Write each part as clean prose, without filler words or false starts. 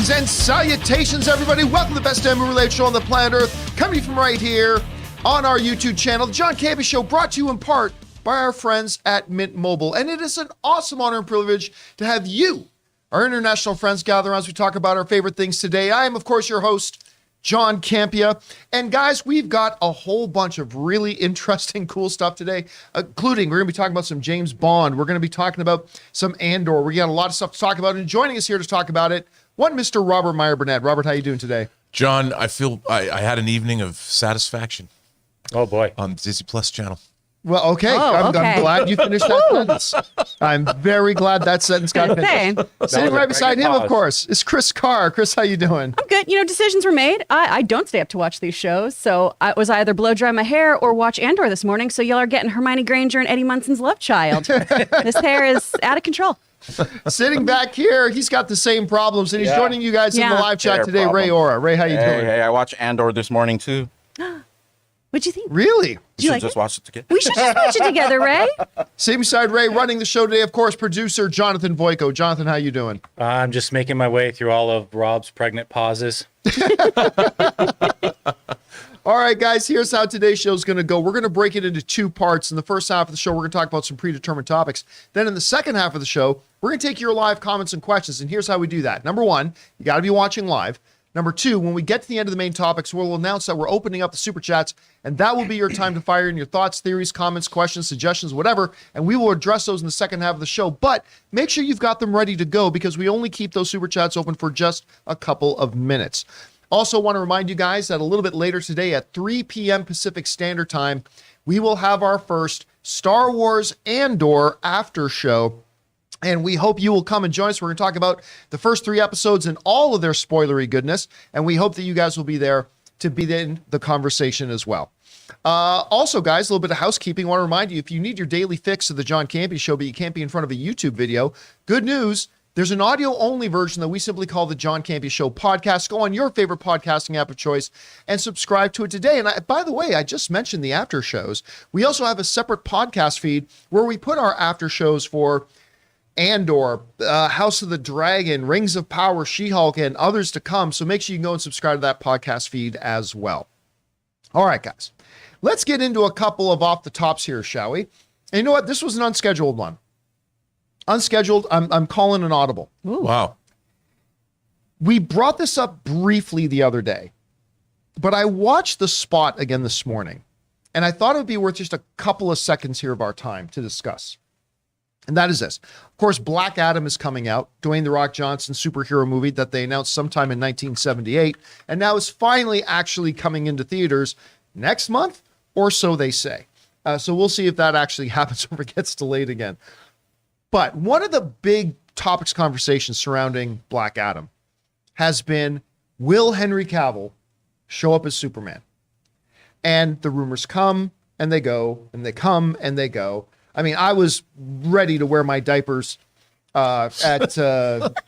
Greetings and salutations, everybody. Welcome to the best damn movie-related show on the planet Earth, coming from right here on our YouTube channel, the John Campea Show, brought to you in part by our friends at Mint Mobile. And it is an awesome honor and privilege to have you, our international friends, gather around as we talk about our favorite things today. I am, of course, your host, John Campea. And guys, we've got a whole bunch of really interesting, cool stuff today, including we're going to be talking about some James Bond. We're going to be talking about some Andor. We got a lot of stuff to talk about. And joining us here to talk about it, one Mr. Robert Meyer Burnett. Robert, how you doing today? John, I feel I had an evening of satisfaction. Oh, boy. On Disney Plus channel. Well, okay. I'm glad you finished that sentence. I'm very glad that sentence got finished. Sitting right beside him, of course, is Chris Carr. Chris, how you doing? I'm good. You know, decisions were made. I don't stay up to watch these shows, so I was either blow dry my hair or watch Andor this morning, so y'all are getting Hermione Granger and Eddie Munson's love child. This hair is out of control. Sitting back here, he's got the same problems, and he's joining you guys in the live chat today. Ray Ora. Ray, how you doing? Hey, I watched Andor this morning, too. What'd you think? Really? We should just watch it together. We should just watch it together, Ray. Same beside Ray, running the show today, of course, producer Jonathan Voico. Jonathan, how you doing? I'm just making my way through all of Rob's pregnant pauses. All right, guys, here's how today's show is going to go. We're going to break it into two parts. In the first half of the show, we're going to talk about some predetermined topics. Then in the second half of the show, we're going to take your live comments and questions. And here's how we do that. Number one, you got to be watching live. Number two, when we get to the end of the main topics, we'll announce that we're opening up the super chats, and that will be your time to fire in your thoughts, theories, comments, questions, suggestions, whatever, and we will address those in the second half of the show. But make sure you've got them ready to go because we only keep those super chats open for just a couple of minutes. Also want to remind you guys that a little bit later today at 3 p.m. Pacific Standard Time, we will have our first Star Wars Andor after show. And we hope you will come and join us. We're going to talk about the first 3 episodes and all of their spoilery goodness. And we hope that you guys will be there to be in the conversation as well. Also, guys, a little bit of housekeeping. I want to remind you, if you need your daily fix of the John Campea Show, but you can't be in front of a YouTube video, good news. There's an audio-only version that we simply call the John Campea Show podcast. Go on your favorite podcasting app of choice and subscribe to it today. And by the way, I just mentioned the after shows. We also have a separate podcast feed where we put our after shows for Andor, House of the Dragon, Rings of Power, She-Hulk, and others to come. So make sure you can go and subscribe to that podcast feed as well. All right, guys. Let's get into a couple of off the tops here, shall we? And you know what? This was an unscheduled one. Unscheduled, I'm calling an audible. Ooh. Wow. We brought this up briefly the other day, but I watched the spot again this morning, and I thought it would be worth just a couple of seconds here of our time to discuss. And that is this. Of course, Black Adam is coming out, Dwayne "The Rock" Johnson superhero movie that they announced sometime in 1978, and now is finally actually coming into theaters next month, or so they say. So we'll see if that actually happens or if it gets delayed again. But one of the big topics conversations surrounding Black Adam has been, will Henry Cavill show up as Superman? And the rumors come and they go, and they come and they go. I mean, I was ready to wear my diapers at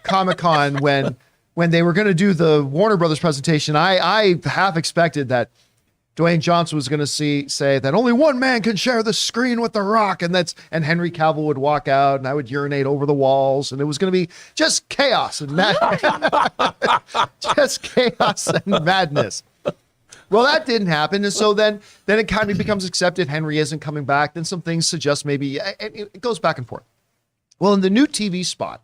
Comic-Con when they were going to do the Warner Brothers presentation. I half expected that Dwayne Johnson was going to say that only one man can share the screen with The Rock, and Henry Cavill would walk out, and I would urinate over the walls, and it was going to be just chaos and just chaos and madness. Well, that didn't happen, and so then it kind of becomes accepted Henry isn't coming back. Then some things suggest maybe it goes back and forth. Well, in the new TV spot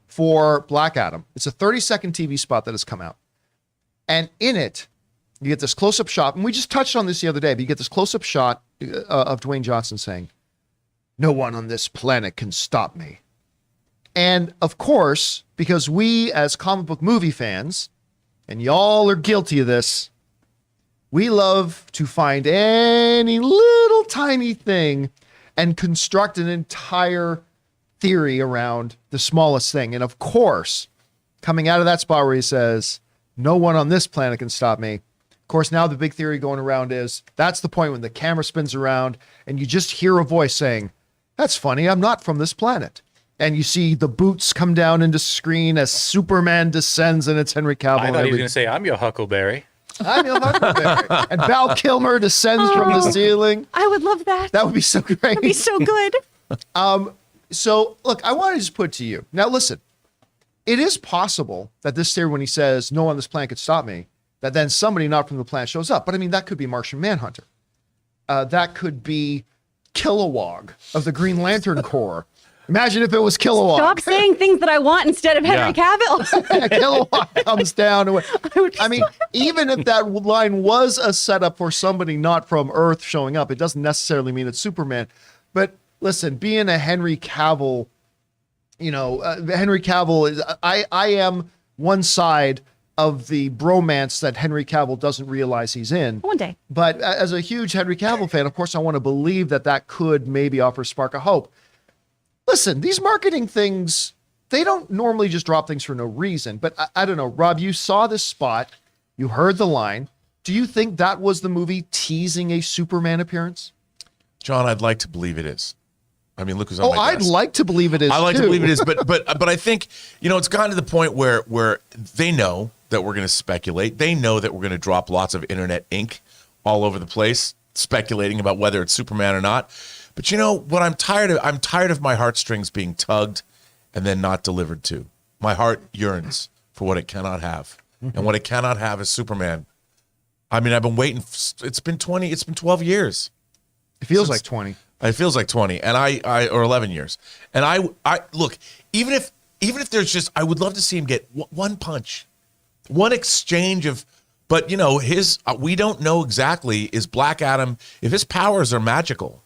for Black Adam, it's a 30-second TV spot that has come out, and in it, you get this close-up shot, and we just touched on this the other day, but you get this close-up shot of Dwayne Johnson saying, "No one on this planet can stop me." And of course, because we as comic book movie fans, and y'all are guilty of this, we love to find any little tiny thing and construct an entire theory around the smallest thing. And of course, coming out of that spot where he says, "No one on this planet can stop me," of course, now the big theory going around is that's the point when the camera spins around and you just hear a voice saying, "That's funny, I'm not from this planet." And you see the boots come down into screen as Superman descends, and it's Henry Cavill. I thought he was going to say, "I'm your Huckleberry." I'm your Huckleberry. And Val Kilmer descends from the ceiling. I would love that. That would be so great. That'd be so good. So, look, I want to just put to you. Now, listen. it is possible that this theory, when he says no one on this planet could stop me, that then somebody not from the planet shows up. But I mean, that could be Martian Manhunter. That could be Kilowog of the Green Lantern Corps. Imagine if it was Kilowog. Stop saying things that I want instead of Henry Cavill. Kilowog comes down. I mean, even if that line was a setup for somebody not from Earth showing up, it doesn't necessarily mean it's Superman. But listen, being a Henry Cavill, Henry Cavill is, I am one side of the bromance that Henry Cavill doesn't realize he's in. One day. But as a huge Henry Cavill fan, of course, I want to believe that could maybe offer a spark of hope. Listen, these marketing things, they don't normally just drop things for no reason. But I don't know, Rob, you saw this spot. You heard the line. Do you think that was the movie teasing a Superman appearance? John, I'd like to believe it is. I mean, look who's on my I'd desk. like to believe it is. I like too. to believe it is, but I think, it's gotten to the point where they know that we're going to speculate. They know that we're going to drop lots of internet ink all over the place, speculating about whether it's Superman or not. But you know what I'm tired of? I'm tired of my heartstrings being tugged and then not delivered to. My heart yearns for what it cannot have. And what it cannot have is Superman. I mean, I've been waiting. It's been 12 years. It feels like 20. It feels like 20 and I or 11 years. And I look, even if there's just, I would love to see him get one punch, one exchange of, but we don't know exactly, is Black Adam, if his powers are magical,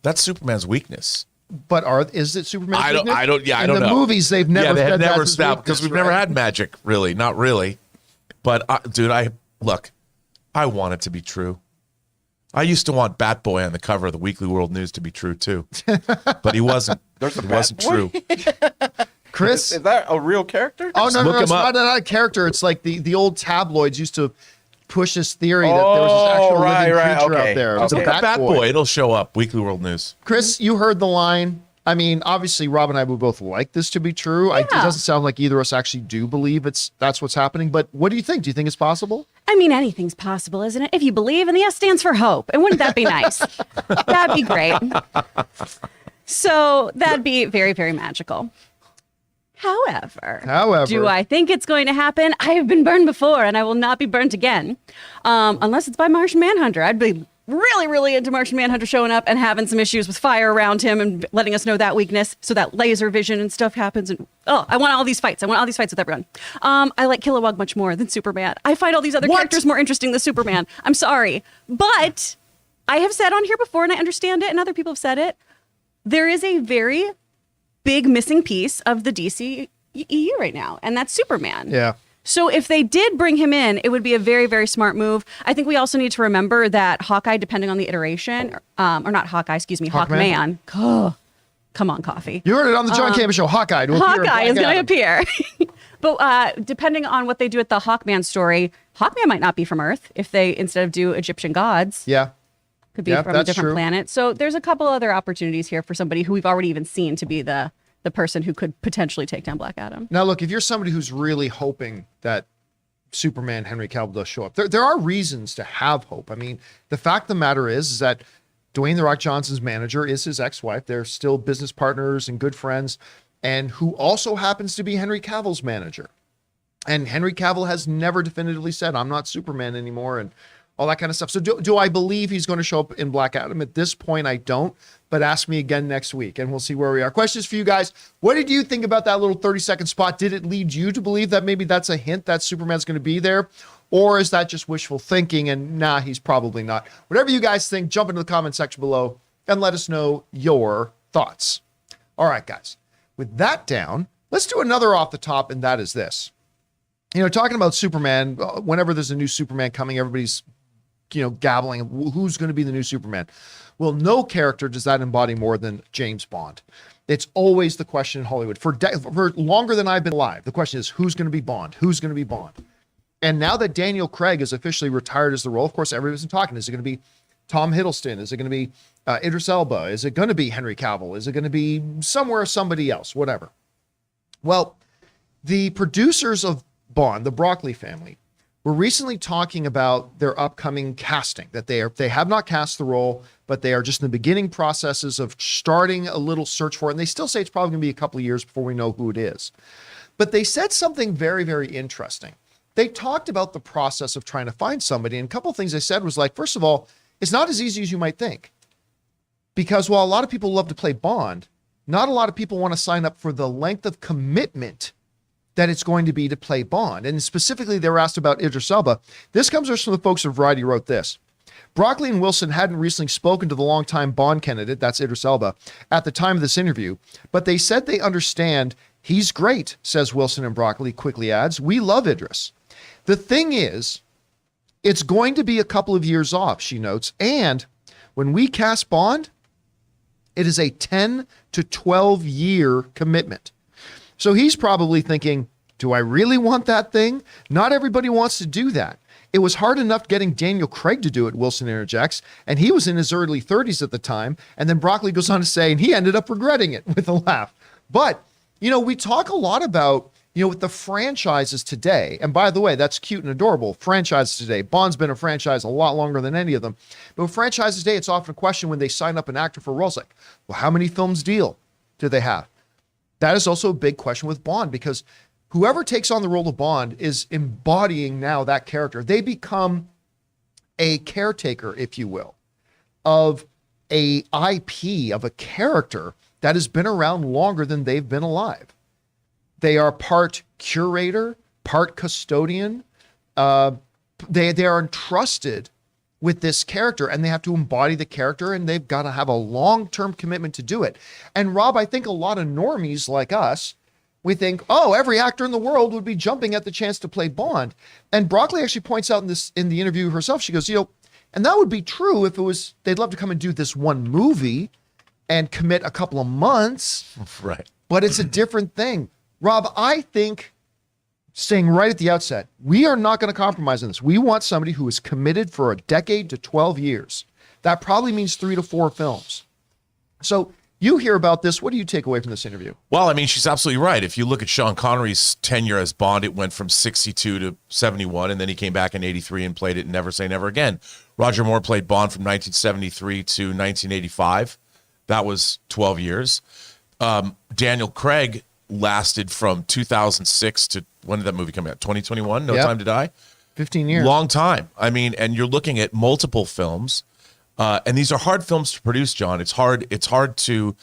that's Superman's weakness. But is it Superman's weakness? I don't know. In the movies, they've never they said have never that's his stopped weakness, because we've right? never had magic, really, not really. But dude, I want it to be true. I used to want Batboy on the cover of the Weekly World News to be true too, but he wasn't. It wasn't true. Chris, Is that a real character? oh no, Look it's him up. not a character. It's like the old tabloids used to push this theory that there was this actual living creature out there. It was a Look at Batboy. Batboy. It'll show up. Weekly World News. Chris, you heard the line. I mean, obviously, Rob and I would both like this to be true. It doesn't sound like either of us actually do believe that's what's happening. But what do you think? Do you think it's possible? I mean, anything's possible, isn't it? If you believe, and the S stands for hope. And wouldn't that be nice? That'd be great. So that'd be very, very magical. However, do I think it's going to happen? I have been burned before, and I will not be burnt again. Unless it's by Martian Manhunter. I'd be really, really into Martian Manhunter showing up and having some issues with fire around him and letting us know that weakness so that laser vision and stuff happens. And I want all these fights. I want all these fights with everyone. I like Kilowog much more than Superman. I find all these other characters more interesting than Superman. I'm sorry. But I have said on here before, and I understand it, and other people have said it, there is a very big missing piece of the DC EU right now, and that's Superman. Yeah. So if they did bring him in, it would be a very, very smart move. I think we also need to remember that Hawkeye, depending on the iteration, or not Hawkeye, excuse me, Hawkman. Oh, come on, coffee. You heard it on the John Campea Show. Hawkeye is going to appear. But depending on what they do with the Hawkman story, Hawkman might not be from Earth if they, instead of do Egyptian gods, Yeah. could be from a different planet. So there's a couple other opportunities here for somebody who we've already even seen to be the person who could potentially take down Black Adam. Now, look, if you're somebody who's really hoping that Superman Henry Cavill does show up, there are reasons to have hope. I mean, the fact of the matter is that Dwayne "The Rock" Johnson's manager is his ex-wife. They're still business partners and good friends, and who also happens to be Henry Cavill's manager. And Henry Cavill has never definitively said, I'm not Superman anymore, and all that kind of stuff. So do I believe he's going to show up in Black Adam? At this point, I don't. But ask me again next week, and we'll see where we are. Questions for you guys. What did you think about that little 30-second spot? Did it lead you to believe that maybe that's a hint that Superman's going to be there? Or is that just wishful thinking, and nah, he's probably not? Whatever you guys think, jump into the comment section below and let us know your thoughts. All right, guys. With that down, let's do another off the top, and that is this. Talking about Superman, whenever there's a new Superman coming, everybody's gabbling, who's going to be the new Superman? Well, no character does that embody more than James Bond. It's always the question in Hollywood. For longer than I've been alive, the question is, who's going to be Bond? Who's going to be Bond? And now that Daniel Craig is officially retired as the role, of course, everybody's been talking. Is it going to be Tom Hiddleston? Is it going to be Idris Elba? Is it going to be Henry Cavill? Is it going to be somebody else? Whatever. Well, the producers of Bond, the Broccoli family, were recently talking about their upcoming casting, that they have not cast the role, but they are just in the beginning processes of starting a little search for it. And they still say it's probably going to be a couple of years before we know who it is. But they said something very, very interesting. They talked about the process of trying to find somebody. And a couple of things they said was like, first of all, it's not as easy as you might think. Because while a lot of people love to play Bond, not a lot of people want to sign up for the length of commitment that it's going to be to play Bond. And specifically, they were asked about Idris Elba. This comes from the folks of Variety wrote this. Broccoli and Wilson hadn't recently spoken to the longtime Bond candidate, that's Idris Elba, at the time of this interview, but they said they understand he's great, says Wilson, and Broccoli quickly adds, we love Idris. The thing is, it's going to be a couple of years off, she notes, and when we cast Bond, it is a 10 to 12 year commitment. So he's probably thinking, do I really want that thing? Not everybody wants to do that. It was hard enough getting Daniel Craig to do it, Wilson interjects, and he was in his early 30s at the time. And then Broccoli goes on to say, and he ended up regretting it with a laugh. But, we talk a lot about, with the franchises today, and by the way, that's cute and adorable, franchises today. Bond's been a franchise a lot longer than any of them. But with franchises today, it's often a question when they sign up an actor for roles like, well, how many films deal do they have? That is also a big question with Bond because whoever takes on the role of Bond is embodying now that character. They become a caretaker, if you will, of a IP, of a character that has been around longer than they've been alive. They are part curator, part custodian. They are entrusted with this character and they have to embody the character and they've got to have a long-term commitment to do it. And Rob, I think a lot of normies like us, we think, oh, every actor in the world would be jumping at the chance to play Bond. And Broccoli actually points out in the interview herself, she goes, and that would be true if it was, they'd love to come and do this one movie and commit a couple of months. Right. But it's a different thing. Rob, I think, saying right at the outset, we are not going to compromise on this. We want somebody who is committed for a decade to 12 years. That probably means 3 to 4 films. So you hear about this. What do you take away from this interview? Well, she's absolutely right. If you look at Sean Connery's tenure as Bond, it went from 62 to 71, and then he came back in 83 and played it in Never Say Never Again. Roger Moore played Bond from 1973 to 1985. That was 12 years. Daniel Craig lasted from 2006 to, when did that movie come out? 2021? No Time to Die? 15 years. Long time. And you're looking at multiple films. And these are hard films to produce, John. It's hard to,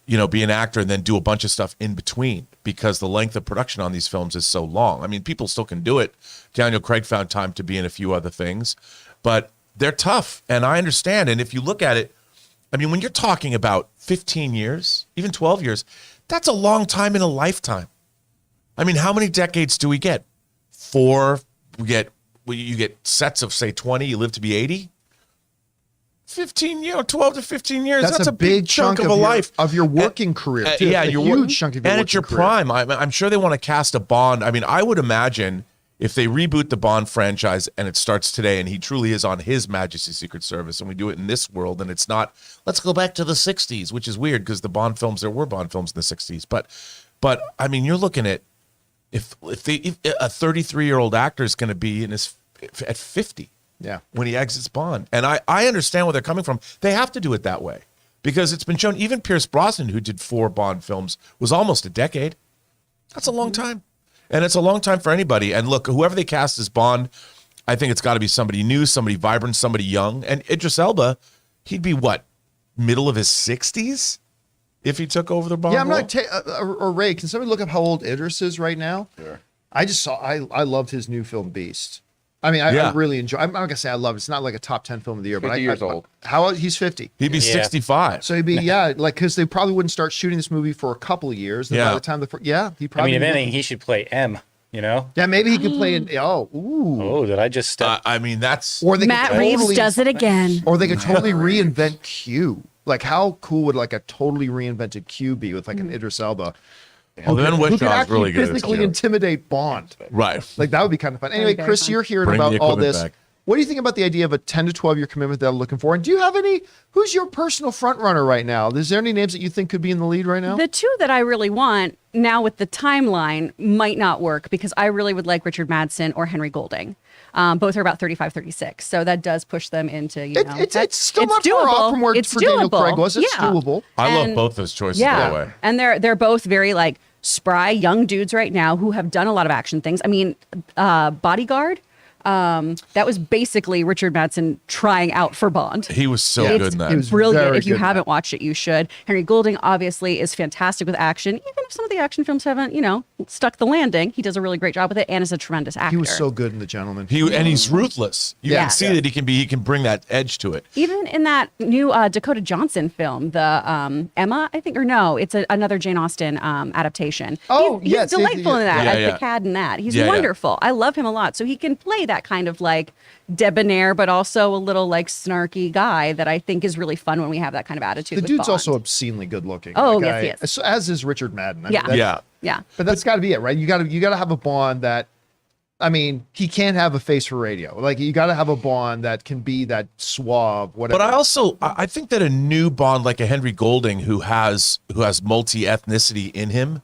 be an actor and then do a bunch of stuff in between because the length of production on these films is so long. People still can do it. Daniel Craig found time to be in a few other things, but they're tough. And I understand. And if you look at it, when you're talking about 15 years, even 12 years, that's a long time in a lifetime. How many decades do we get? 4. You get sets of, say, 20, you live to be 80. 15, 12 to 15 years. That's a big chunk of a life of your working career. Too. Yeah, a huge chunk of your and working it's your career. prime. I'm sure they want to cast a Bond. I would imagine if they reboot the Bond franchise and it starts today and he truly is on His Majesty's Secret Service and we do it in this world and it's not, let's go back to the 60s, which is weird because the Bond films, there were Bond films in the 60s. But you're looking at if a 33-year-old actor is going to be at 50. Yeah. When he exits Bond. And I understand where they're coming from. They have to do it that way because it's been shown even Pierce Brosnan, who did 4 Bond films, was almost a decade. That's a long time. And it's a long time for anybody. And look, whoever they cast as Bond, I think it's got to be somebody new, somebody vibrant, somebody young. And Idris Elba, he'd be what, middle of his 60s if he took over the Bond role? Not or Ray, can somebody look up how old Idris is right now? Sure. I loved his new film Beast. I really enjoy. I'm not gonna say I love it. It's not like a top 10 film of the year, 50 but years old. How old? He's 50. He'd be 65. So he'd be because they probably wouldn't start shooting this movie for a couple of years. And by the time he probably. if anything, he should play M. Yeah, maybe he could play in. Oh, did I just step? That's. Or they Matt could Reeves totally, does it again. Or they could totally reinvent Q. Like how cool would like a totally reinvented Q be with like an Idris Elba? Well, then who could Wishaw's actually really good. physically intimidate Bond. Right. Like that would be kind of fun. Anyway, very Chris, fun. you're hearing Bring the about all equipment this. back. What do you think about the idea of a 10 to 12 year commitment that they're looking for? And do you have who's your personal front runner right now? Is there any names that you think could be in the lead right now? The 2 that I really want now with the timeline might not work because I really would like Richard Madsen or Henry Golding. Both are about 35, 36. So that does push them into, it's still not far off from where it's for Daniel doable. Craig was. It's Yeah. doable. I love And- both those choices, by the way. And they're both very like spry young dudes right now who have done a lot of action things. I mean, Bodyguard. That was basically Richard Madsen trying out for Bond. He was so Yeah. good in that. He was Brilliant. very If you good in haven't that. watched it, you should. Henry Golding obviously is fantastic with action. Even if some of the action films haven't, stuck the landing, he does a really great job with it and is a tremendous actor. He was so good in The Gentleman. And he's ruthless. You Yeah. can see that he can bring that edge to it. Even in that new Dakota Johnson film, the Emma, I think, or no, it's another Jane Austen adaptation. Oh, he's yes, delightful in that, Yeah, as yeah. the cad in that. He's Yeah, yeah. wonderful. I love him a lot. So he can play that kind of like debonair, but also a little like snarky guy that I think is really fun when we have that kind of attitude. The with dude's Bond. also obscenely good looking. Oh, That yes, guy- he is. As is Richard Madden. I Yeah. mean, that's- Yeah. Yeah. But that's got to be it, right? You got to have a Bond that, I mean, he can't have a face for radio. Like you got to have a Bond that can be that suave, whatever. But I think that a new Bond like a Henry Golding who has multi ethnicity in him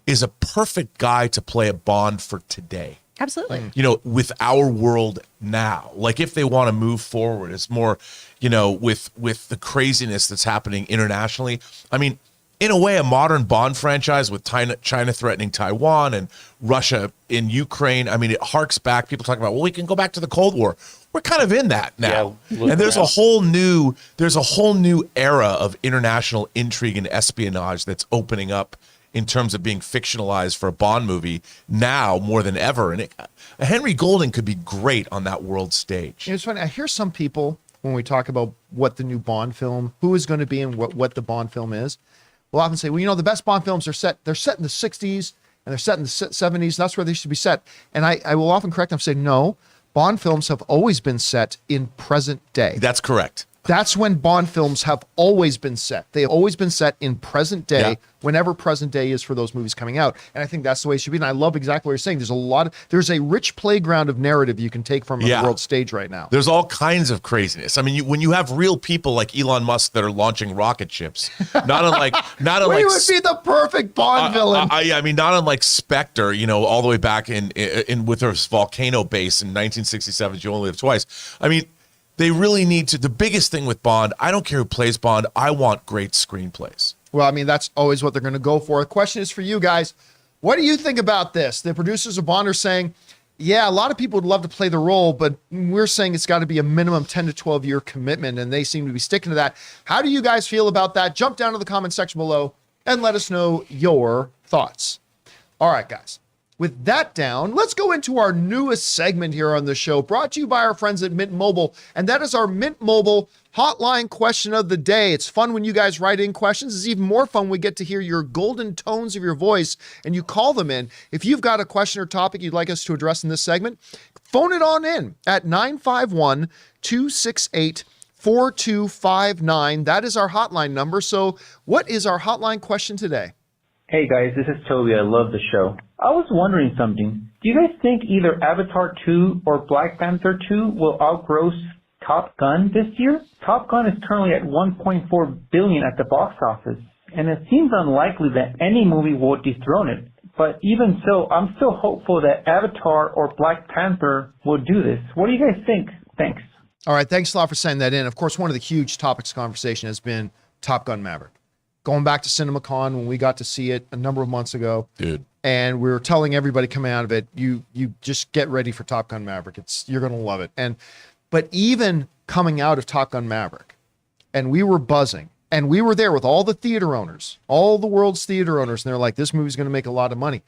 is a perfect guy to play a Bond for today. Absolutely. With our world now. Like if they want to move forward, it's more, with the craziness that's happening internationally. I mean, in a way, a modern Bond franchise with China threatening Taiwan and Russia in Ukraine. I mean, it harks back. People talk about, well, we can go back to the Cold War. We're kind of in that now. Yeah, look and there's a around. whole new era of international intrigue and espionage that's opening up in terms of being fictionalized for a Bond movie now more than ever. And Henry Golding could be great on that world stage. It's funny. I hear some people when we talk about what the new Bond film, who is going to be and what the Bond film is, will often say, well, the best Bond films they're set in the 60s and they're set in the 70s. That's where they should be set. And I will often correct them and say, no, Bond films have always been set in present day. That's correct. That's when Bond films have always been set. They have always been set in present day, Yeah. whenever present day is for those movies coming out. And I think that's the way it should be. And I love exactly what you're saying. There's a rich playground of narrative you can take from Yeah. the world stage right now. There's all kinds of craziness. I mean, when you have real people like Elon Musk that are launching rocket ships, not unlike We would be the perfect Bond villain. I mean, not unlike Spectre, all the way back in with her volcano base in 1967. You only live twice. I mean, they really need to. The biggest thing with Bond, I don't care who plays Bond. I want great screenplays. Well, I mean, that's always what they're going to go for. The question is for you guys. What do you think about this? The producers of Bond are saying, yeah, a lot of people would love to play the role, but we're saying it's got to be a minimum 10 to 12 year commitment, and they seem to be sticking to that. How do you guys feel about that? Jump down to the comment section below and let us know your thoughts. All right, guys. With that down, let's go into our newest segment here on the show, brought to you by our friends at Mint Mobile, and that is our Mint Mobile hotline question of the day. It's fun when you guys write in questions. It's even more fun when we get to hear your golden tones of your voice and you call them in. If you've got a question or topic you'd like us to address in this segment, phone it on in at 951-268-4259. That is our hotline number. So what is our hotline question today? Hey guys, this is Toby. I love the show. I was wondering something. Do you guys think either Avatar 2 or Black Panther 2 will outgross Top Gun this year? Top Gun is currently at $1.4 billion at the box office, and it seems unlikely that any movie will dethrone it. But even so, I'm still hopeful that Avatar or Black Panther will do this. What do you guys think? Thanks. All right, thanks a lot for sending that in. Of course, one of the huge topics of conversation has been Top Gun Maverick. Going back to CinemaCon when we got to see it a number of months ago. Dude. And we were telling everybody coming out of it, you just get ready for Top Gun Maverick. You're going to love it. But even coming out of Top Gun Maverick, and we were buzzing, and we were there with all the theater owners, all the world's theater owners, and they're like, this movie's going to make a lot of money.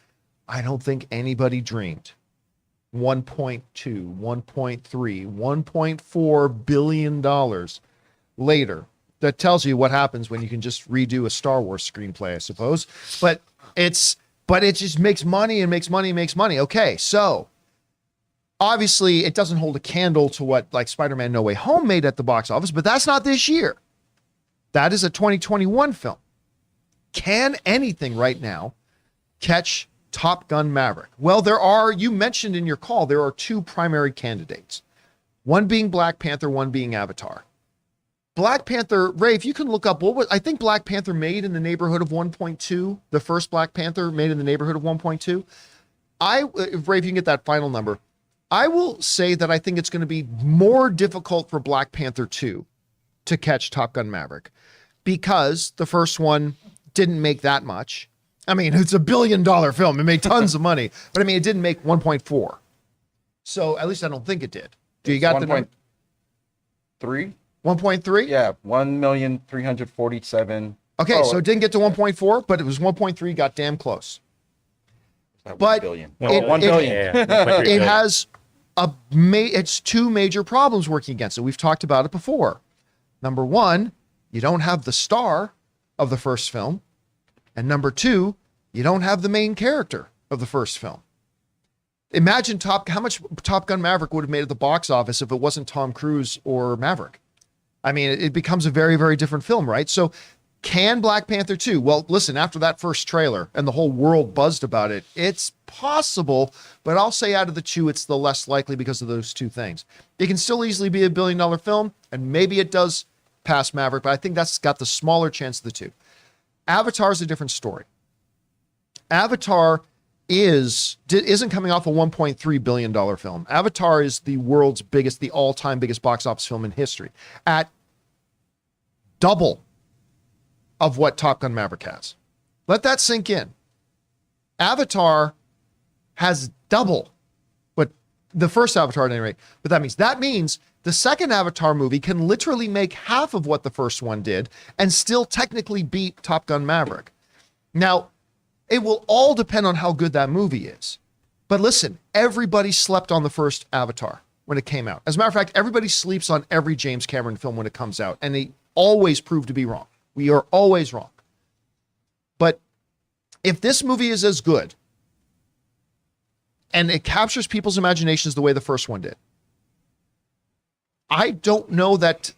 I don't think anybody dreamed 1.2, 1.3, $1.4 billion later. That tells you what happens when you can just redo a Star Wars screenplay, I suppose. But it just makes money and makes money and makes money. Okay, so obviously it doesn't hold a candle to what like Spider-Man No Way Home made at the box office, but that's not this year. That is a 2021 film. Can anything right now catch Top Gun Maverick? Well, you mentioned in your call, there are two primary candidates. One being Black Panther, one being Avatar. Black Panther, Ray, if you can look up I think Black Panther made in the neighborhood of 1.2. The first Black Panther made in the neighborhood of 1.2. Ray, if you can get that final number, I will say that I think it's going to be more difficult for Black Panther 2 to catch Top Gun Maverick because the first one didn't make that much. I mean, it's $1 billion film. It made tons of money, but I mean, it didn't make 1.4. So at least I don't think it did. Do you got the number? 1.3? 1.3? Yeah, 1,347,000. Okay, so it didn't get to 1.4, but it was 1.3, got damn close. But 1 billion. it- 1 it- billion. Yeah, 1.3 It billion. has it's two major problems working against it. We've talked about it before. Number one, you don't have the star of the first film. And number two, you don't have the main character of the first film. Imagine how much Top Gun Maverick would have made at the box office if it wasn't Tom Cruise or Maverick. I mean, it becomes a very, very different film, right? So can Black Panther 2? Well, listen, after that first trailer and the whole world buzzed about it, it's possible, but I'll say out of the two, it's the less likely because of those two things. It can still easily be $1 billion film, and maybe it does pass Maverick, but I think that's got the smaller chance of the two. Avatar is a different story. Avatar isn't coming off a $1.3 billion film. Avatar is the world's biggest, the all-time biggest box office film in history at double of what Top Gun Maverick has. Let that sink in. Avatar has double what the first Avatar at any rate. But that means the second Avatar movie can literally make half of what the first one did and still technically beat Top Gun Maverick. Now, it will all depend on how good that movie is. But listen, everybody slept on the first Avatar when it came out. As a matter of fact, everybody sleeps on every James Cameron film when it comes out, and they always prove to be wrong. We are always wrong. But if this movie is as good and it captures people's imaginations the way the first one did, I don't know that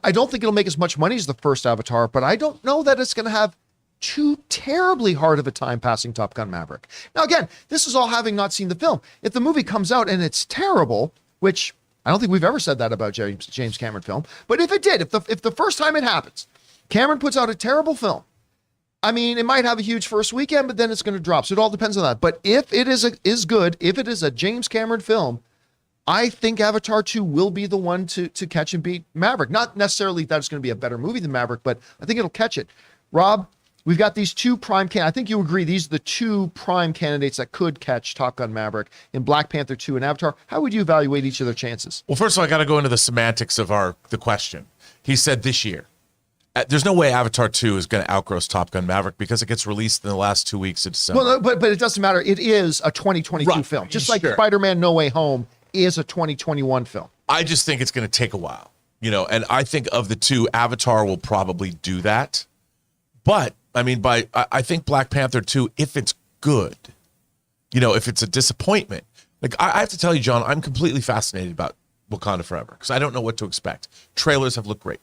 I don't think it'll make as much money as the first Avatar, but I don't know that it's going to have too terribly hard of a time passing Top Gun Maverick. Now, again, this is all having not seen the film. If the movie comes out and it's terrible, which I don't think we've ever said that about James Cameron film, but if it did, if the first time it happens, Cameron puts out a terrible film, I mean, it might have a huge first weekend, but then it's going to drop. So it all depends on that. But if it is good, if it is a James Cameron film, I think Avatar 2 will be the one to catch and beat Maverick. Not necessarily that it's going to be a better movie than Maverick, but I think it'll catch it. Rob, we've got these two prime candidates. I think you agree these are the two prime candidates that could catch Top Gun Maverick in Black Panther 2 and Avatar. How would you evaluate each of their chances? Well, first of all, I got to go into the semantics of the question. He said this year. There's no way Avatar 2 is going to outgross Top Gun Maverick because it gets released in the last 2 weeks of December. Well, no, but it doesn't matter. It is a 2022 film. Just like Spider-Man No Way Home is a 2021 film. I just think it's going to take a while, and I think of the two, Avatar will probably do that. But, I mean, I think Black Panther 2, if it's good, if it's a disappointment, like I have to tell you, John, I'm completely fascinated about Wakanda Forever because I don't know what to expect. Trailers have looked great.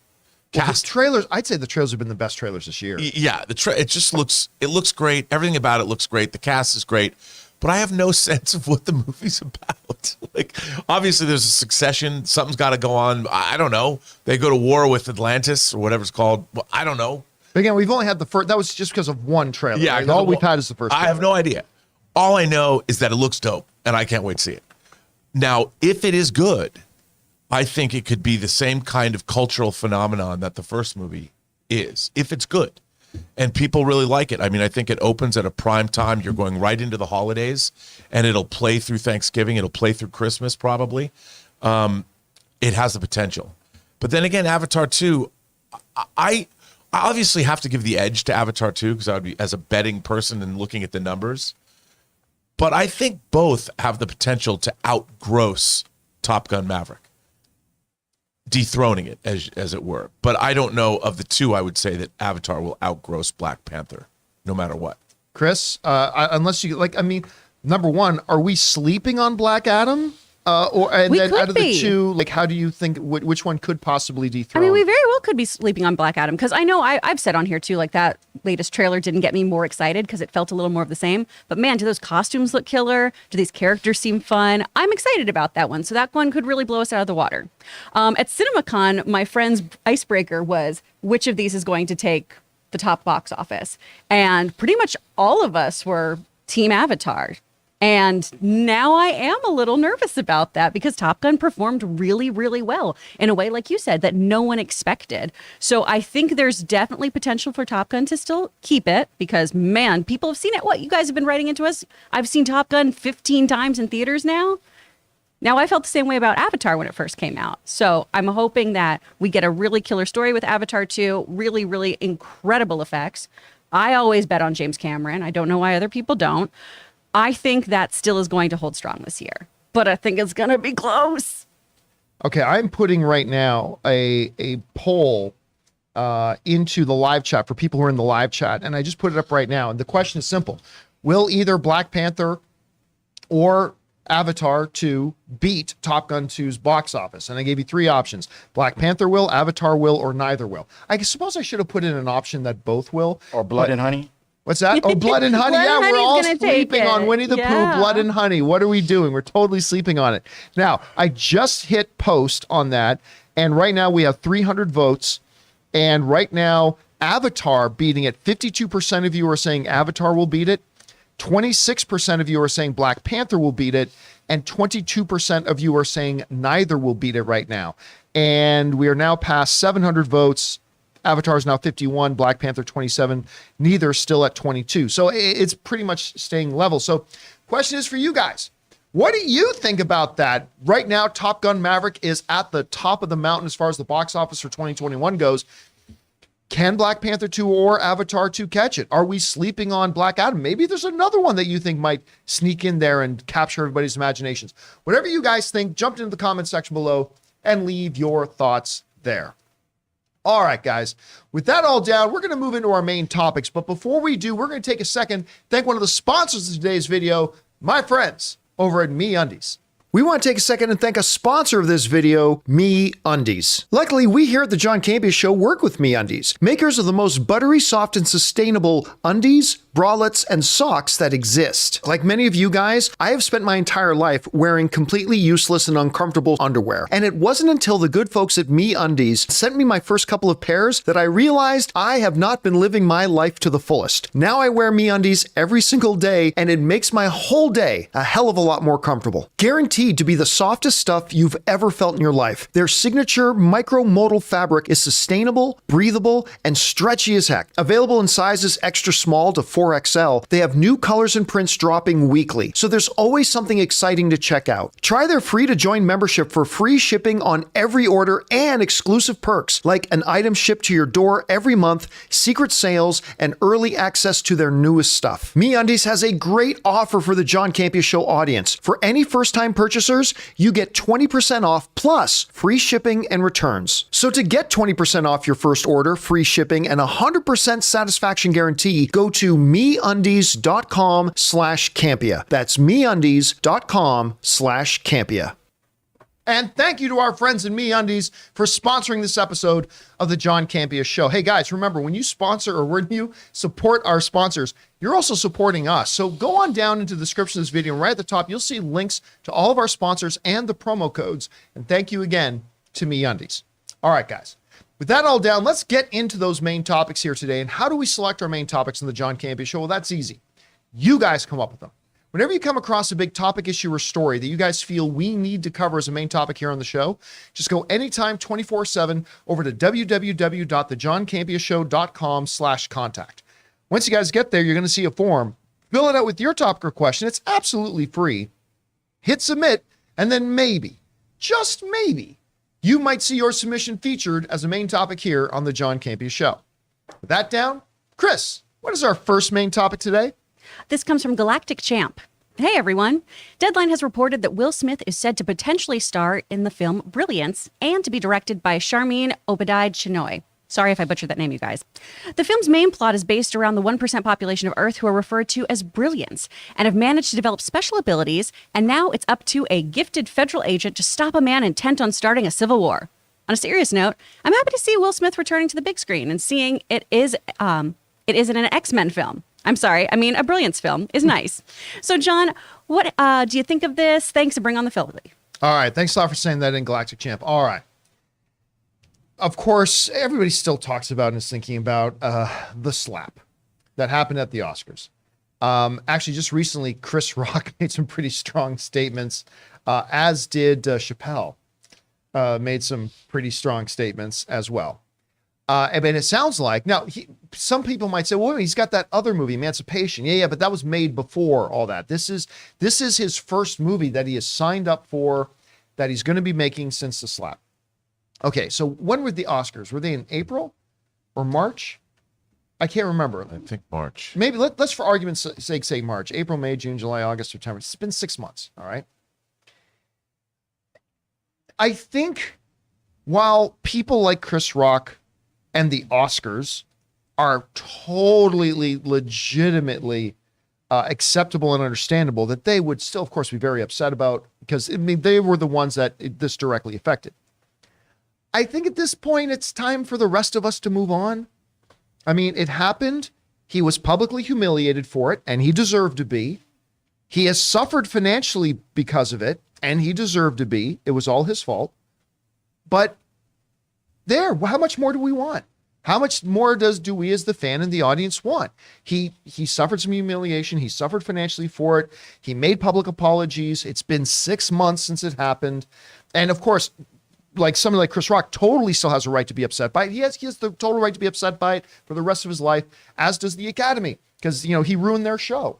Cast trailers, I'd say the trailers have been the best trailers this year. Yeah, it just looks great. Everything about it looks great. The cast is great, but I have no sense of what the movie's about. Like, obviously, there's a succession. Something's got to go on. I don't know. They go to war with Atlantis or whatever it's called. Well, I don't know. But again, we've only had the first. That was just because of one trailer. Yeah, right? All we've had is the first. I have no idea. All I know is that it looks dope, and I can't wait to see it. Now, if it is good, I think it could be the same kind of cultural phenomenon that the first movie is, if it's good. And people really like it. I mean, I think it opens at a prime time. You're going right into the holidays, and it'll play through Thanksgiving. It'll play through Christmas, probably. It has the potential. But then again, Avatar 2, I obviously have to give the edge to Avatar 2 because I would be, as a betting person and looking at the numbers. But I think both have the potential to outgross Top Gun Maverick, dethroning it, as it were. But I don't know, of the two, I would say that Avatar will outgross Black Panther, no matter what. Chris, unless you I mean, number one, are we sleeping on Black Adam? We Then could out of the be. two, how do you think which one could possibly dethrone? I mean, we very well could be sleeping on Black Adam because I know I've said on here too, like that latest trailer didn't get me more excited because it felt a little more of the same. But man, do those costumes look killer? Do these characters seem fun? I'm excited about that one. So that one could really blow us out of the water. At CinemaCon, my friend's icebreaker was which of these is going to take the top box office, and pretty much all of us were Team Avatar. And now I am a little nervous about that because Top Gun performed really, really well in a way, like you said, that no one expected. So I think there's definitely potential for Top Gun to still keep it because, man, people have seen it. What, you guys have been writing into us? I've seen Top Gun 15 times in theaters now. Now, I felt the same way about Avatar when it first came out. So I'm hoping that we get a really killer story with Avatar 2, really, really incredible effects. I always bet on James Cameron. I don't know why other people don't. I think that still is going to hold strong this year, but I think it's going to be close. Okay, I'm putting right now a poll into the live chat for people who are in the live chat, and I just put it up right now. And the question is simple. Will either Black Panther or Avatar 2 beat Top Gun 2's box office? And I gave you three options. Black Panther will, Avatar will, or neither will. I suppose I should have put in an option that both will. Or Blood and Honey. What's that? Oh, Blood and Honey. Blood Yeah, and we're Honey's all gonna take sleeping on it. Winnie the Yeah. Pooh, Blood and Honey. What are we doing? We're totally sleeping on it. Now, I just hit post on that, and right now we have 300 votes. And right now, Avatar beating it. 52% of you are saying Avatar will beat it. 26% of you are saying Black Panther will beat it. And 22% of you are saying neither will beat it right now. And we are now past 700 votes. Avatar is now 51, Black Panther 27, neither still at 22. So it's pretty much staying level. So question is for you guys. What do you think about that? Right now, Top Gun Maverick is at the top of the mountain as far as the box office for 2021 goes. Can Black Panther 2 or Avatar 2 catch it? Are we sleeping on Black Adam? Maybe there's another one that you think might sneak in there and capture everybody's imaginations. Whatever you guys think, jump into the comment section below and leave your thoughts there. All right, guys, with that all down, we're going to move into our main topics. But before we do, we're going to take a second, thank one of the sponsors of today's video, my friends over at MeUndies. We want to take a second and thank a sponsor of this video, MeUndies. Luckily, we here at the John Campea Show work with MeUndies, makers of the most buttery, soft, and sustainable undies, bralettes, and socks that exist. Like many of you guys, I have spent my entire life wearing completely useless and uncomfortable underwear. And it wasn't until the good folks at MeUndies sent me my first couple of pairs that I realized I have not been living my life to the fullest. Now I wear MeUndies every single day, and it makes my whole day a hell of a lot more comfortable. Guaranteed to be the softest stuff you've ever felt in your life. Their signature micro-modal fabric is sustainable, breathable, and stretchy as heck. Available in sizes extra small to 4XL, they have new colors and prints dropping weekly, so there's always something exciting to check out. Try their free-to-join membership for free shipping on every order and exclusive perks, like an item shipped to your door every month, secret sales, and early access to their newest stuff. MeUndies has a great offer for the John Campea Show audience. For any first-time purchasers, you get 20% off plus free shipping and returns. So to get 20% off your first order, free shipping, and 100% satisfaction guarantee, go to MeUndies.com/Campea. That's MeUndies.com/Campea. And thank you to our friends in MeUndies for sponsoring this episode of the John Campea Show. Hey guys, remember, when you sponsor or when you support our sponsors, you're also supporting us. So go on down into the description of this video, and right at the top, you'll see links to all of our sponsors and the promo codes. And thank you again to MeUndies. All right, guys. With that all down, let's get into those main topics here today. And how do we select our main topics on the John Campea Show? Well, that's easy. You guys come up with them. Whenever you come across a big topic, issue, or story that you guys feel we need to cover as a main topic here on the show, just go anytime 24/7 over to www.thejohncampeashow.com/contact. Once you guys get there, you're going to see a form. Fill it out with your topic or question. It's absolutely free. Hit submit, and then maybe, just maybe, you might see your submission featured as a main topic here on the John Campea Show. With that down, Chris, what is our first main topic today? This comes from Galactic Champ. Hey everyone. Deadline has reported that Will Smith is said to potentially star in the film Brilliance and to be directed by Charmin Obaid-Chinoy. Sorry if I butchered that name, you guys. The film's main plot is based around the 1% population of Earth who are referred to as Brilliance and have managed to develop special abilities, and now it's up to a gifted federal agent to stop a man intent on starting a civil war. On a serious note, I'm happy to see Will Smith returning to the big screen and seeing it isn't an X-Men film. I'm sorry, I mean a Brilliance film is nice. So John, what do you think of this? Thanks, and bring on the film. All right, thanks a lot for saying that in Galactic Champ. All right. Of course, everybody still talks about and is thinking about the slap that happened at the Oscars. Actually, just recently, Chris Rock made some pretty strong statements, as did Chappelle. Made some pretty strong statements as well. And it sounds like, now, some people might say, well, he's got that other movie, Emancipation. Yeah, but that was made before all that. This is his first movie that he has signed up for, that he's going to be making since the slap. Okay, so when were the Oscars? Were they in April or March? I can't remember. I think March. Maybe let's for argument's sake say March. April, May, June, July, August, September. It's been 6 months, all right? I think while people like Chris Rock and the Oscars are totally legitimately acceptable and understandable, that they would still, of course, be very upset about, because I mean, they were the ones that this directly affected. I think at this point, it's time for the rest of us to move on. I mean, it happened. He was publicly humiliated for it, and he deserved to be. He has suffered financially because of it, and he deserved to be. It was all his fault. But there, how much more do we want? How much more do we as the fan and the audience want? He suffered some humiliation. He suffered financially for it. He made public apologies. It's been 6 months since it happened. And of course, like somebody like Chris Rock totally still has a right to be upset by it. He has the total right to be upset by it for the rest of his life, as does the Academy, because, he ruined their show.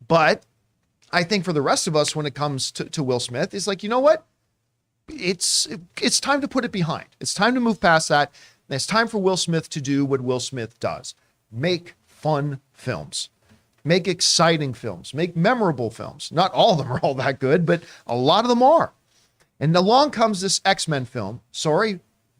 But I think for the rest of us, when it comes to Will Smith, it's like, you know what? It's time to put it behind. It's time to move past that. And it's time for Will Smith to do what Will Smith does. Make fun films. Make exciting films. Make memorable films. Not all of them are all that good, but a lot of them are. And along comes this X-Men film,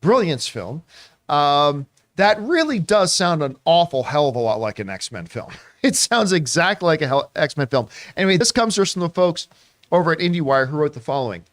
Brilliance film, that really does sound an awful hell of a lot like an X-Men film. It sounds exactly like an X-Men film. Anyway, this comes from the folks over at IndieWire who wrote the following.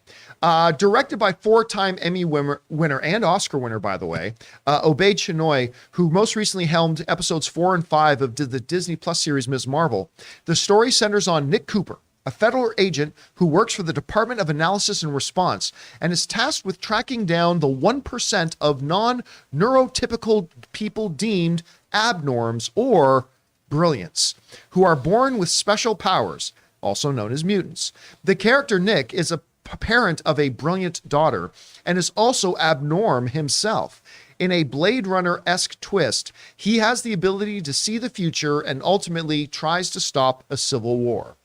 Directed by 4-time Emmy winner and Oscar winner, by the way, Obaid-Chinoy, who most recently helmed episodes 4 and 5 of the Disney Plus series Ms. Marvel. The story centers on Nick Cooper, a federal agent who works for the Department of Analysis and Response and is tasked with tracking down the 1% of non-neurotypical people deemed abnorms or brilliance, who are born with special powers, also known as mutants. The character Nick is a parent of a brilliant daughter and is also abnorm himself. In a Blade Runner-esque twist, he has the ability to see the future and ultimately tries to stop a civil war.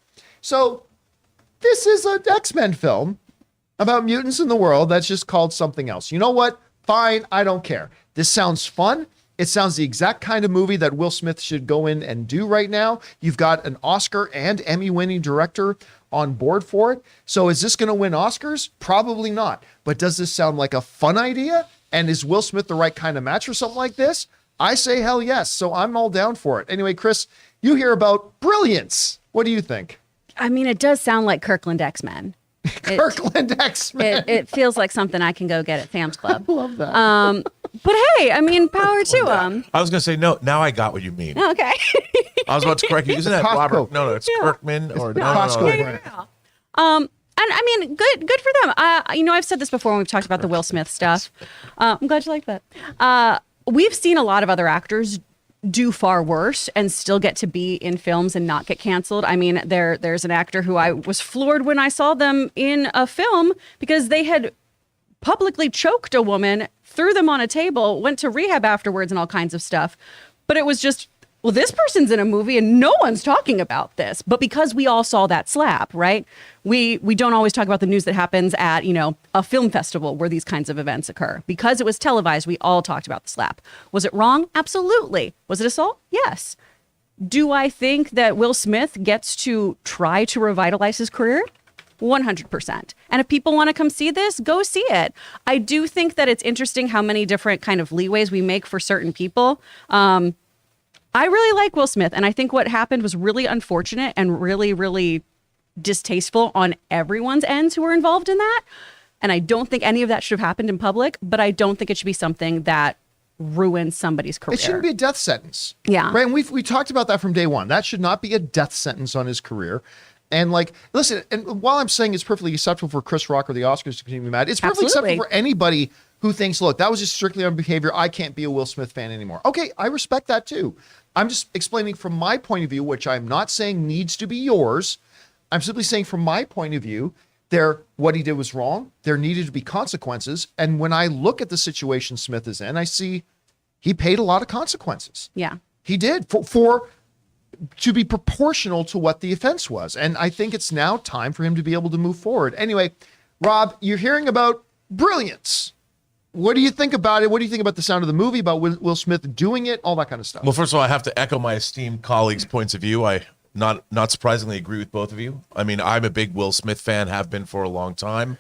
So this is an X-Men film about mutants in the world that's just called something else. You know what? Fine, I don't care. This sounds fun. It sounds the exact kind of movie that Will Smith should go in and do right now. You've got an Oscar and Emmy-winning director on board for it. So is this going to win Oscars? Probably not. But does this sound like a fun idea? And is Will Smith the right kind of match for something like this? I say hell yes. So I'm all down for it. Anyway, Chris, you hear about Brilliance. What do you think? I mean, it does sound like Kirkland X-Men. Kirkland X-Men. It feels like something I can go get at Sam's Club. I love that. But hey, I mean, power to them. I was going to say, no, now I got what you mean. Okay. I was about to correct you. Isn't that Costco. Robert? No, it's Kirkman or no. Costco no. brand. And I mean, good for them. I've said this before when we've talked about the Will Smith stuff. I'm glad you like that. We've seen a lot of other actors do far worse and still get to be in films and not get canceled. I mean, there's an actor who I was floored when I saw them in a film because they had publicly choked a woman, threw them on a table, went to rehab afterwards and all kinds of stuff. But it was just, well, this person's in a movie and no one's talking about this. But because we all saw that slap, right? We don't always talk about the news that happens at, a film festival where these kinds of events occur. Because it was televised, we all talked about the slap. Was it wrong? Absolutely. Was it assault? Yes. Do I think that Will Smith gets to try to revitalize his career? 100%. And if people want to come see this, go see it. I do think that it's interesting how many different kind of leeways we make for certain people. I really like Will Smith, and I think what happened was really unfortunate and really, really distasteful on everyone's ends who were involved in that. And I don't think any of that should have happened in public, but I don't think it should be something that ruins somebody's career. It shouldn't be a death sentence. Yeah. Right. And we talked about that from day one. That should not be a death sentence on his career. And listen, and while I'm saying it's perfectly acceptable for Chris Rock or the Oscars to continue to be mad, it's perfectly Absolutely. acceptable for anybody who thinks, look, that was just strictly on behavior. I can't be a Will Smith fan anymore. Okay, I respect that too. I'm just explaining from my point of view, which I'm not saying needs to be yours. I'm simply saying from my point of view, what he did was wrong. There needed to be consequences. And when I look at the situation Smith is in, I see he paid a lot of consequences. Yeah. He did to be proportional to what the offense was. And I think it's now time for him to be able to move forward. Anyway, Rob, you're hearing about Brilliance. What do you think about it? What do you think about the sound of the movie, about Will Smith doing it, all that kind of stuff? Well, first of all, I have to echo my esteemed colleagues' points of view. I not surprisingly agree with both of you. I mean, I'm a big Will Smith fan, have been for a long time.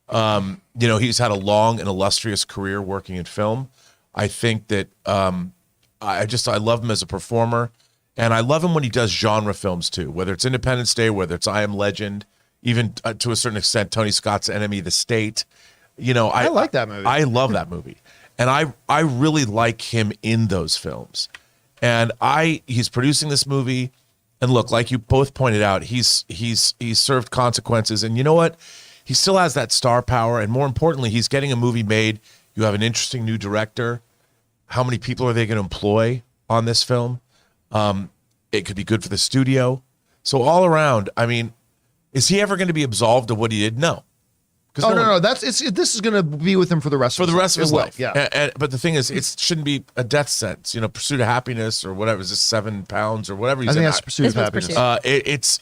He's had a long and illustrious career working in film. I think that I love him as a performer, and I love him when he does genre films too, whether it's Independence Day, whether it's I Am Legend, even to a certain extent, Tony Scott's Enemy of the State. I like that movie. I love that movie. And I really like him in those films. And he's producing this movie. And look, like you both pointed out, he's served consequences. And you know what? He still has that star power. And more importantly, he's getting a movie made. You have an interesting new director. How many people are they going to employ on this film? It could be good for the studio. So all around, I mean, is he ever going to be absolved of what he did? No. No. This is going to be with him for the rest of his life. Yeah. But the thing is, it shouldn't be a death sentence. Pursuit of happiness or whatever. Is this 7 pounds or whatever? I think that's Pursuit of Happiness.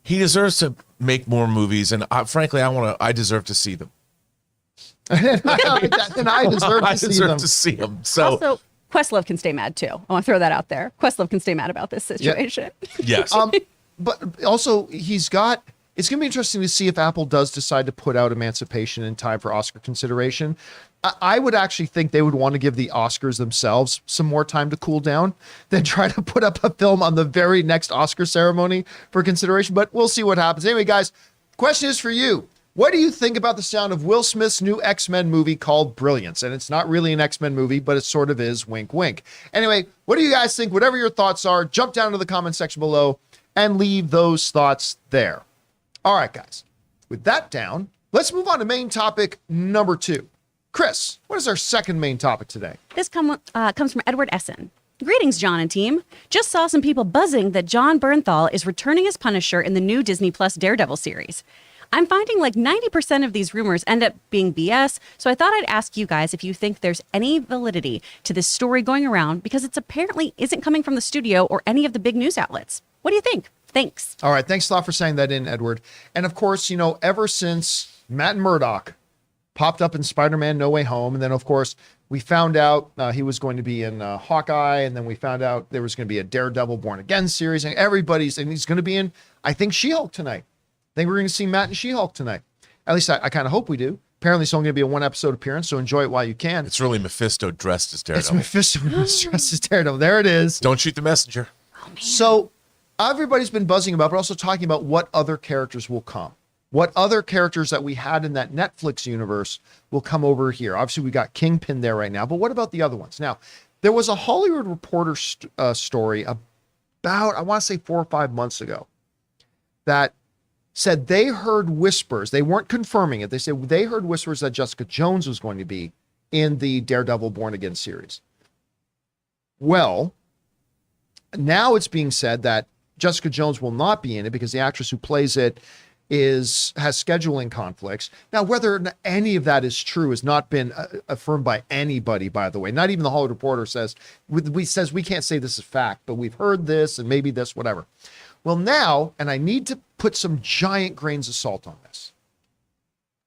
He deserves to make more movies, and frankly, I deserve to see them. And I deserve to see them. So also, Questlove can stay mad too. I want to throw that out there. Questlove can stay mad about this situation. Yes. But also it's going to be interesting to see if Apple does decide to put out Emancipation in time for Oscar consideration. I would actually think they would want to give the Oscars themselves some more time to cool down than try to put up a film on the very next Oscar ceremony for consideration. But we'll see what happens. Anyway, guys, question is for you. What do you think about the sound of Will Smith's new X-Men movie called Brilliance? And it's not really an X-Men movie, but it sort of is, wink, wink. Anyway, what do you guys think? Whatever your thoughts are, jump down to the comment section below and leave those thoughts there. All right, guys, with that down, let's move on to main topic number 2. Chris, what is our second main topic today? This comes from Edward Essen. Greetings, John and team. Just saw some people buzzing that John Bernthal is returning as Punisher in the new Disney Plus Daredevil series. I'm finding like 90% of these rumors end up being BS, so I thought I'd ask you guys if you think there's any validity to this story going around, because it's apparently isn't coming from the studio or any of the big news outlets. What do you think? Thanks. All right. Thanks a lot for saying that in, Edward. And of course, ever since Matt Murdock popped up in Spider-Man No Way Home, and then of course we found out he was going to be in Hawkeye, and then we found out there was going to be a Daredevil Born Again series, and he's going to be in, I think, She-Hulk tonight. I think we're going to see Matt and She-Hulk tonight. At least I kind of hope we do. Apparently it's only going to be a 1-episode appearance, so enjoy it while you can. It's really Mephisto dressed as Daredevil. It's Mephisto dressed as Daredevil. There it is. Don't shoot the messenger. Oh, man. So everybody's been buzzing about, but also talking about what other characters will come. What other characters that we had in that Netflix universe will come over here. Obviously, we got Kingpin there right now, but what about the other ones? Now, there was a Hollywood Reporter story about, I want to say 4 or 5 months ago, that said they heard whispers. They weren't confirming it. They said they heard whispers that Jessica Jones was going to be in the Daredevil Born Again series. Well, now it's being said that Jessica Jones will not be in it because the actress who plays it has scheduling conflicts. Now, whether any of that is true has not been affirmed by anybody, by the way. Not even the Hollywood Reporter says we can't say this is fact, but we've heard this and maybe this, whatever. Well, now, and I need to put some giant grains of salt on this,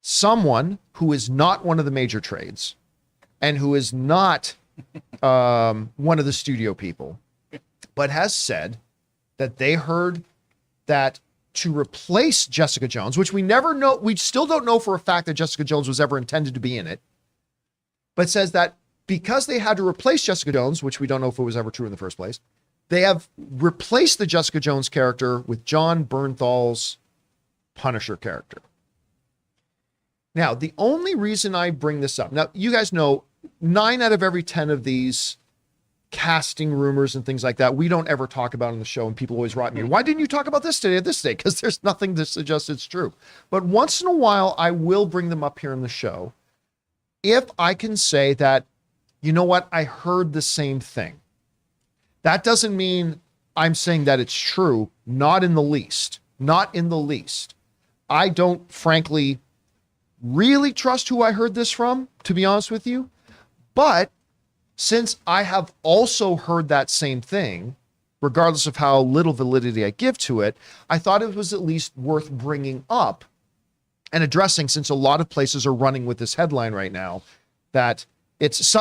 someone who is not one of the major trades and who is not one of the studio people, but has said that they heard that to replace Jessica Jones, which we never know, we still don't know for a fact that Jessica Jones was ever intended to be in it, but says that because they had to replace Jessica Jones, which we don't know if it was ever true in the first place, they have replaced the Jessica Jones character with John Bernthal's Punisher character. Now, the only reason I bring this up, now you guys know 9 out of every 10 of these casting rumors and things like that, we don't ever talk about on the show, and people always write me, why didn't you talk about this today at this day? Because there's nothing to suggest it's true. But once in a while, I will bring them up here in the show if I can say that, you know what, I heard the same thing. That doesn't mean I'm saying that it's true. Not in the least. Not in the least. I don't, frankly, really trust who I heard this from, to be honest with you. But since I have also heard that same thing, regardless of how little validity I give to it, I thought it was at least worth bringing up and addressing, since a lot of places are running with this headline right now, that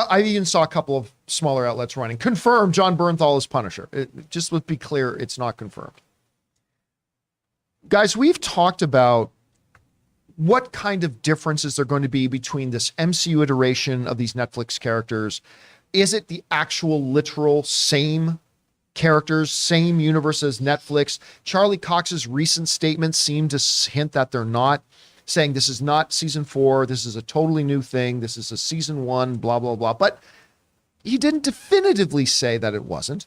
I even saw a couple of smaller outlets running. Confirmed John Bernthal is Punisher. Just let's be clear, it's not confirmed. Guys, we've talked about what kind of differences are going to be between this MCU iteration of these Netflix characters. Is it the actual literal same characters, same universe as Netflix? Charlie Cox's recent statements seem to hint that they're not, saying this is not season 4, this is a totally new thing, this is a season 1, blah, blah, blah. But he didn't definitively say that it wasn't.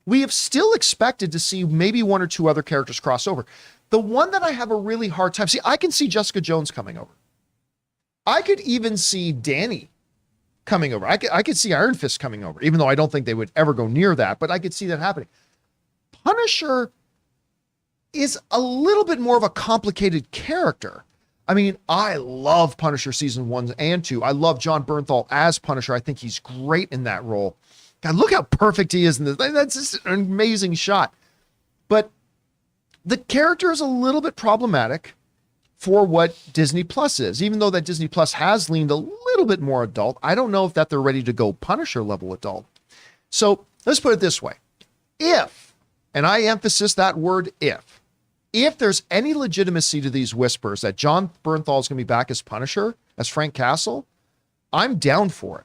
We have still expected to see maybe 1 or 2 other characters cross over. The one that I have a really hard time, I can see Jessica Jones coming over. I could even see Danny coming over. I could see Iron Fist coming over, even though I don't think they would ever go near that, but I could see that happening. Punisher is a little bit more of a complicated character. I mean, I love Punisher season 1 and 2. I love John Bernthal as Punisher. I think he's great in that role. God, look how perfect he is in this. That's just an amazing shot. But the character is a little bit problematic for what Disney Plus is. Even though that Disney Plus has leaned a little bit more adult, I don't know if that they're ready to go Punisher level adult. So let's put it this way. If, and I emphasize that word if there's any legitimacy to these whispers that John Bernthal is going to be back as Punisher, as Frank Castle, I'm down for it.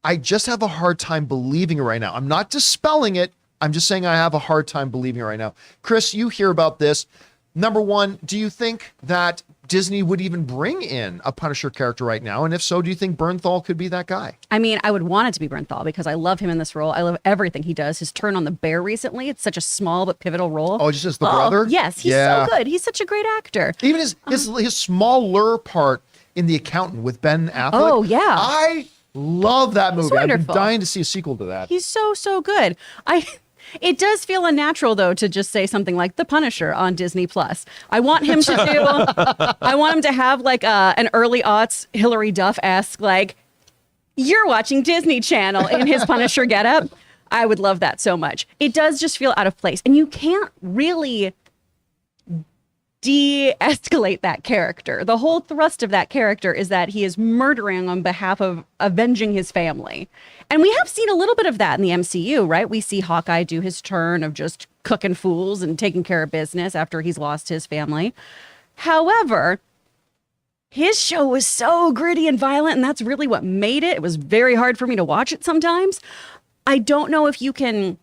I just have a hard time believing it right now. I'm not dispelling it. I'm just saying I have a hard time believing it right now. Chris, you hear about this. Number one, do you think that Disney would even bring in a Punisher character right now? And if so, do you think Bernthal could be that guy? I mean, I would want it to be Bernthal because I love him in this role. I love everything he does. His turn on the bear recently, it's such a small but pivotal role. Oh, just as the brother? Yes, he's so good. He's such a great actor. Even his smaller part in The Accountant with Ben Affleck. Oh, yeah. I love that movie. I've been wonderful. dying to see a sequel to that. He's so good. It does feel unnatural, though, to just say something like The Punisher on Disney Plus. I want him to have like an early aughts Hillary Duff-esque, like, you're watching Disney Channel in his Punisher getup. I would love that so much. It does just feel out of place. And you can't really de-escalate that character. The whole thrust of that character is that he is murdering on behalf of avenging his family. And we have seen a little bit of that in the MCU, right? We see Hawkeye do his turn of just cooking fools and taking care of business after he's lost his family. However, his show was so gritty and violent, and that's really what made it. It was very hard for me to watch it sometimes. I don't know if you can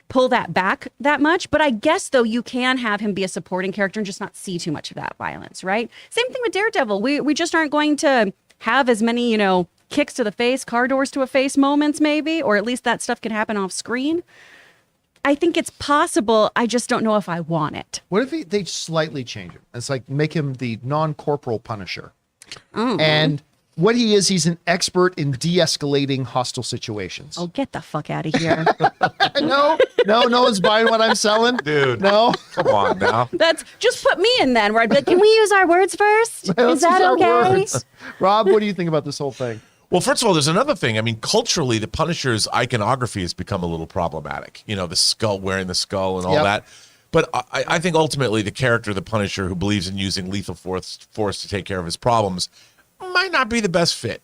pull that back that much, but I guess, though, you can have him be a supporting character and just not see too much of that violence, right? Same thing with Daredevil. We just aren't going to have as many, kicks to the face, car doors to a face moments, maybe, or at least that stuff can happen off screen. I think it's possible. I just don't know if I want it. What if they slightly change it? It's like make him the non-corporal Punisher. Oh. And what he is, he's an expert in de-escalating hostile situations. Oh, get the fuck out of here. No one's buying what I'm selling. Dude. No. Come on now. That's just put me in then, where I'd be like, can we use our words first? Let's Is that use our okay? words. Rob, what do you think about this whole thing? Well, first of all, there's another thing. I mean, culturally, the Punisher's iconography has become a little problematic. The skull, wearing the skull and all Yep. that. But I think ultimately the character of the Punisher, who believes in using lethal force to take care of his problems, might not be the best fit.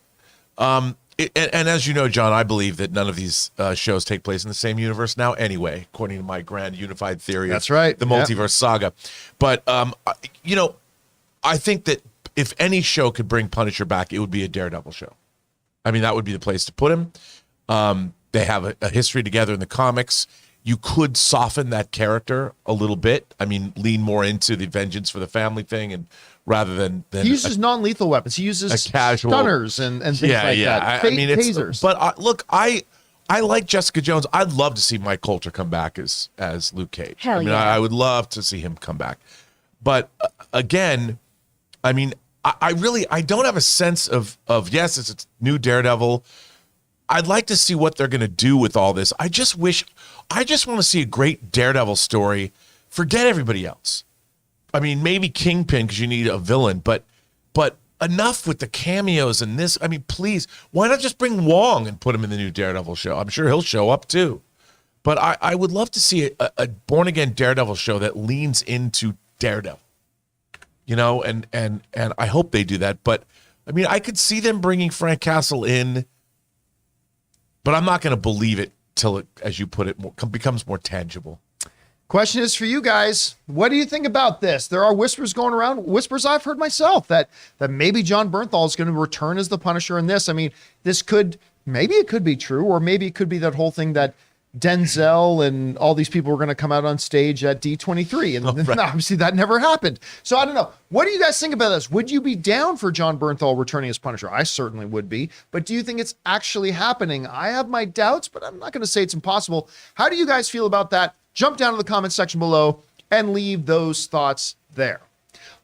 And as you know, John, I believe that none of these shows take place in the same universe now anyway, according to my grand unified theory. That's right. The Yep. multiverse saga. But, I think that if any show could bring Punisher back, it would be a Daredevil show. I mean, that would be the place to put him. They have a history together in the comics. You could soften that character a little bit. I mean, lean more into the vengeance for the family thing, and rather than He uses non-lethal weapons. He uses a casual stunners and things like that. I mean, it's tasers. But look, I like Jessica Jones. I'd love to see Mike Coulter come back as Luke Cage. Hell I mean, yeah. I would love to see him come back. But again, I mean, I don't have a sense of yes, it's a new Daredevil. I'd like to see what they're going to do with all this. I just want to see a great Daredevil story. Forget everybody else. I mean, maybe Kingpin because you need a villain, but enough with the cameos and this. I mean, please, why not just bring Wong and put him in the new Daredevil show? I'm sure he'll show up too. But I would love to see a born-again Daredevil show that leans into Daredevil. You know, and I hope they do that. But, I mean, I could see them bringing Frank Castle in, but I'm not going to believe it till it, as you put it, becomes more tangible. Question is for you guys. What do you think about this? There are whispers going around, whispers I've heard myself, that maybe John Bernthal is going to return as the Punisher in this. I mean, maybe it could be true, or maybe it could be that whole thing that Denzel and all these people were going to come out on stage at D23, and right. Obviously that never happened. So I don't know. What do you guys think about this? Would you be down for John Bernthal returning as Punisher? I certainly would be. But do you think it's actually happening? I have my doubts, but I'm not going to say it's impossible. How do you guys feel about that? Jump down to the comment section below and leave those thoughts there.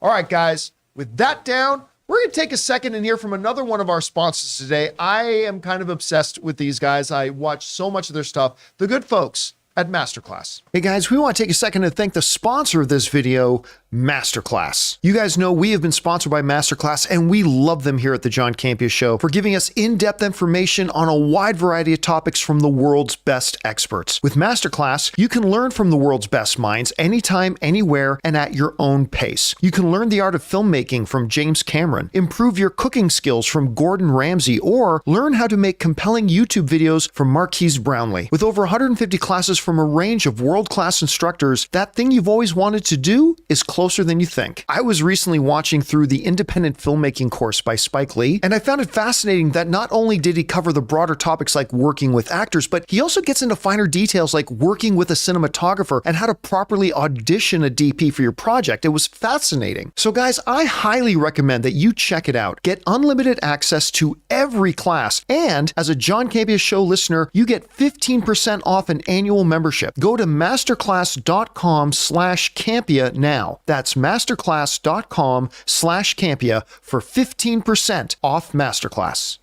All right, guys, with that down, we're going to take a second and hear from another one of our sponsors today. I am kind of obsessed with these guys. I watch so much of their stuff. The good folks at MasterClass. Hey guys, we want to take a second to thank the sponsor of this video, MasterClass. You guys know we have been sponsored by MasterClass, and we love them here at the John Campea Show for giving us in-depth information on a wide variety of topics from the world's best experts. With MasterClass, you can learn from the world's best minds anytime, anywhere, and at your own pace. You can learn the art of filmmaking from James Cameron, improve your cooking skills from Gordon Ramsay, or learn how to make compelling YouTube videos from Marquise Brownlee. With over 150 classes from a range of world-class instructors, that thing you've always wanted to do is closer than you think. I was recently watching through the independent filmmaking course by Spike Lee, and I found it fascinating that not only did he cover the broader topics like working with actors, but he also gets into finer details like working with a cinematographer and how to properly audition a DP for your project. It was fascinating. So guys, I highly recommend that you check it out. Get unlimited access to every class, and as a John Campea Show listener, you get 15% off an annual membership. Go to masterclass.com/Campea now. That's masterclass.com/Campea for 15% off Masterclass.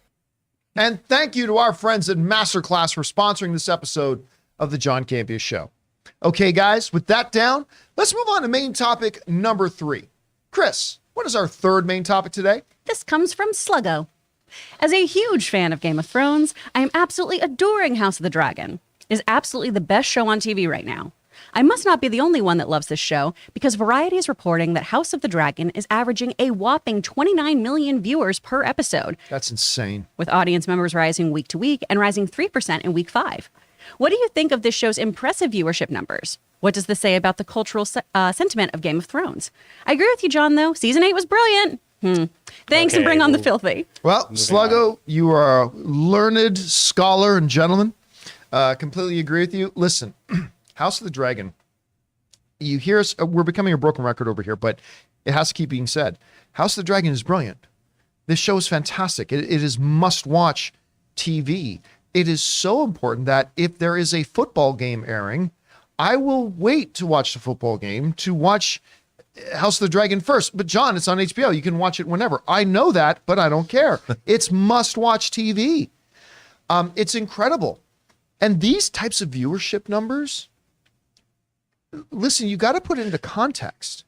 And thank you to our friends at MasterClass for sponsoring this episode of the John Campea Show. Okay, guys, with that down, let's move on to main topic number 3. Chris, what is our third main topic today? This comes from Sluggo. As a huge fan of Game of Thrones, I am absolutely adoring House of the Dragon. It is absolutely the best show on TV right now. I must not be the only one that loves this show, because Variety is reporting that House of the Dragon is averaging a whopping 29 million viewers per episode. That's insane. With audience members rising week to week and rising 3% in week 5. What do you think of this show's impressive viewership numbers? What does this say about the cultural sentiment of Game of Thrones? I agree with you, John, though. Season 8 was brilliant. Thanks, and bring on the filthy. Well, Sluggo, you are a learned scholar and gentleman. Completely agree with you. Listen, House of the Dragon, you hear us, we're becoming a broken record over here, but it has to keep being said. House of the Dragon is brilliant. This show is fantastic. It is must-watch TV. It is so important that if there is a football game airing, I will wait to watch the football game to watch House of the Dragon first. But John, it's on HBO. You can watch it whenever. I know that, but I don't care. It's must-watch TV. It's incredible. And these types of viewership numbers, listen, you got to put it into context.